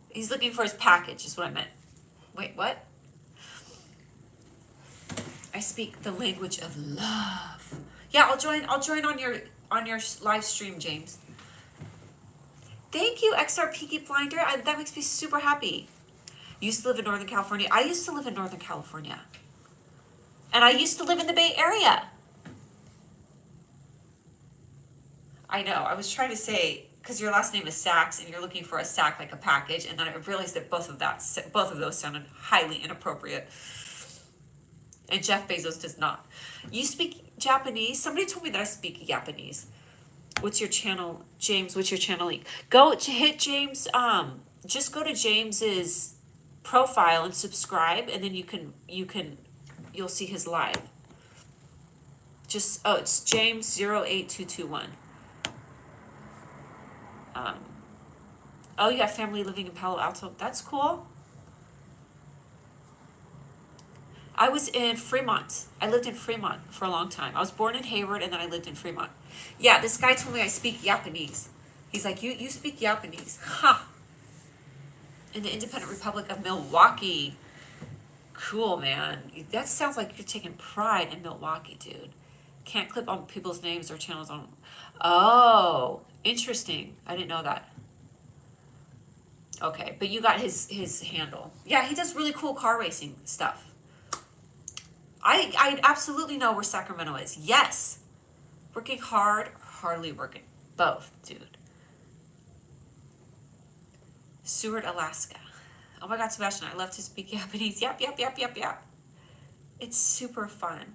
He's looking for his package, is what I meant. Wait, what? I speak the language of love. Yeah, I'll join on your live stream, James. Thank you, XR Peaky Blinder. That makes me super happy. You used to live in Northern California. I used to live in Northern California. And I used to live in the Bay Area. I know. I was trying to say, because your last name is Sachs and you're looking for a sack like a package, and then I realized that both of those sounded highly inappropriate. And Jeff Bezos does not. You speak Japanese? Somebody told me that I speak Japanese. What's your channel, James? What's your channel link? Go to hit James. Just go to James's profile and subscribe, and then you'll see his live. It's James 08221. You have family living in Palo Alto. That's cool. I was in Fremont. I lived in Fremont for a long time. I was born in Hayward, and then I lived in Fremont. Yeah, this guy told me I speak Japanese. He's like, you speak Japanese. Ha! In the Independent Republic of Milwaukee. Cool, man. That sounds like you're taking pride in Milwaukee, dude. Can't clip on people's names or channels on. Oh, interesting. I didn't know that. Okay, but you got his handle. Yeah, he does really cool car racing stuff. I absolutely know where Sacramento is. Yes. Working hard, hardly working. Both, dude. Seward, Alaska. Oh my God, Sebastian, I love to speak Japanese. Yep. It's super fun.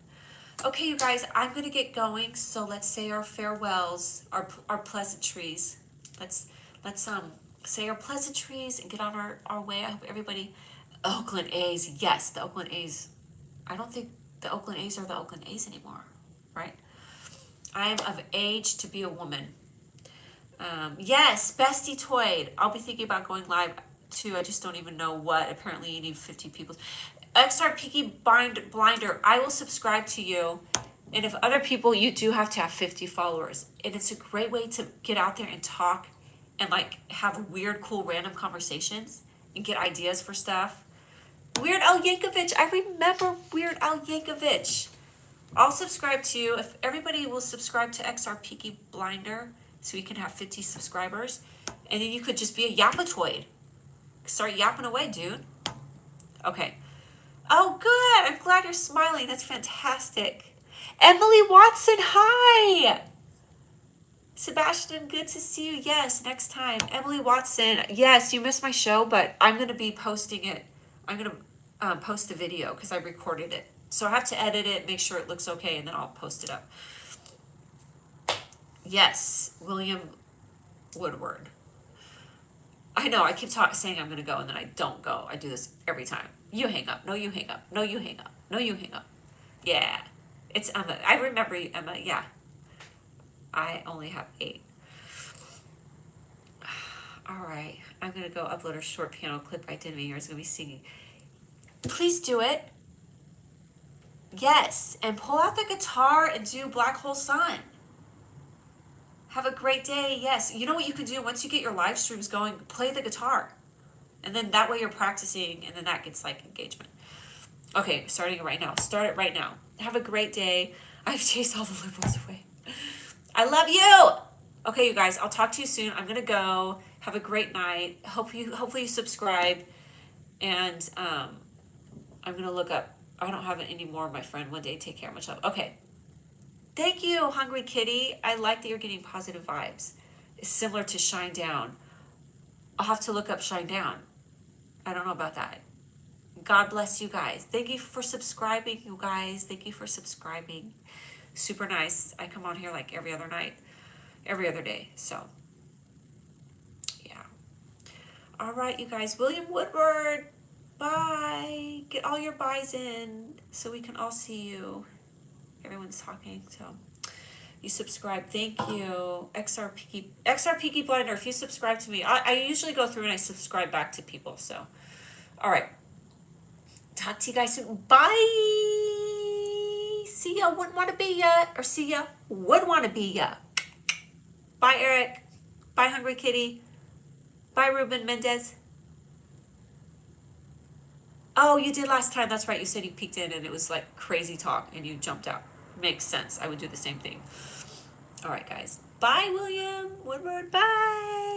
Okay, you guys, I'm going to get going. So let's say our farewells, our pleasantries. Let's say our pleasantries and get on our way. I hope everybody, Oakland A's. Yes, the Oakland A's. I don't think the Oakland A's are the Oakland A's anymore, right? I am of age to be a woman. Yes, Bestie Toyed. I'll be thinking about going live too. I just don't even know what. Apparently you need 50 people. XR Peaky Blinder, I will subscribe to you. And if other people, you do have to have 50 followers. And it's a great way to get out there and talk and like have weird, cool, random conversations and get ideas for stuff. Weird Al Yankovic. I remember Weird Al Yankovic. I'll subscribe to you. If everybody will subscribe to XR Peaky Blinder so we can have 50 subscribers. And then you could just be a yapatoid. Start yapping away, dude. Okay. Oh, good. I'm glad you're smiling. That's fantastic. Emily Watson, hi. Sebastian, good to see you. Yes, next time. Emily Watson, yes, you missed my show, but I'm going to be posting it. I'm going to post the video because I recorded it. So I have to edit it, make sure it looks okay, and then I'll post it up. Yes, William Woodward. I know, I keep saying I'm going to go, and then I don't go. I do this every time. You hang up. No, you hang up. No, you hang up. No, you hang up. Yeah. It's Emma. I remember you, Emma. Yeah. I only have 8. All right. I'm going to go upload a short piano clip I did me. Yours going to be singing. Please do it. Yes. And pull out the guitar and do Black Hole Sun. Have a great day. Yes. You know what you can do once you get your live streams going? Play the guitar. And then that way you're practicing, and then that gets like engagement. Okay, starting it right now. Start it right now. Have a great day. I've chased all the liberals away. I love you. Okay, you guys, I'll talk to you soon. I'm gonna go. Have a great night. Hopefully you subscribe. And I'm gonna look up. I don't have it anymore, my friend. One day, take care. Much love. Okay. Thank you, Hungry Kitty. I like that you're getting positive vibes. It's similar to Shine Down. I'll have to look up Shine Down. I don't know about that. God bless you guys. Thank you for subscribing, you guys. Thank you for subscribing. Super nice. I come on here like every other day. So, yeah. All right, you guys. William Woodward. Bye. Get all your buys in so we can all see you. Everyone's talking, so you subscribe. Thank you. XR Peaky Blinder, if you subscribe to me, I usually go through and I subscribe back to people, so. All right. Talk to you guys soon. Bye. See ya. Wouldn't want to be ya. Or see ya. Would want to be ya. Bye, Eric. Bye, Hungry Kitty. Bye, Ruben Mendez. Oh, you did last time. That's right. You said you peeked in and it was like crazy talk and you jumped out. Makes sense. I would do the same thing. All right, guys. Bye, William. Woodward. Bye.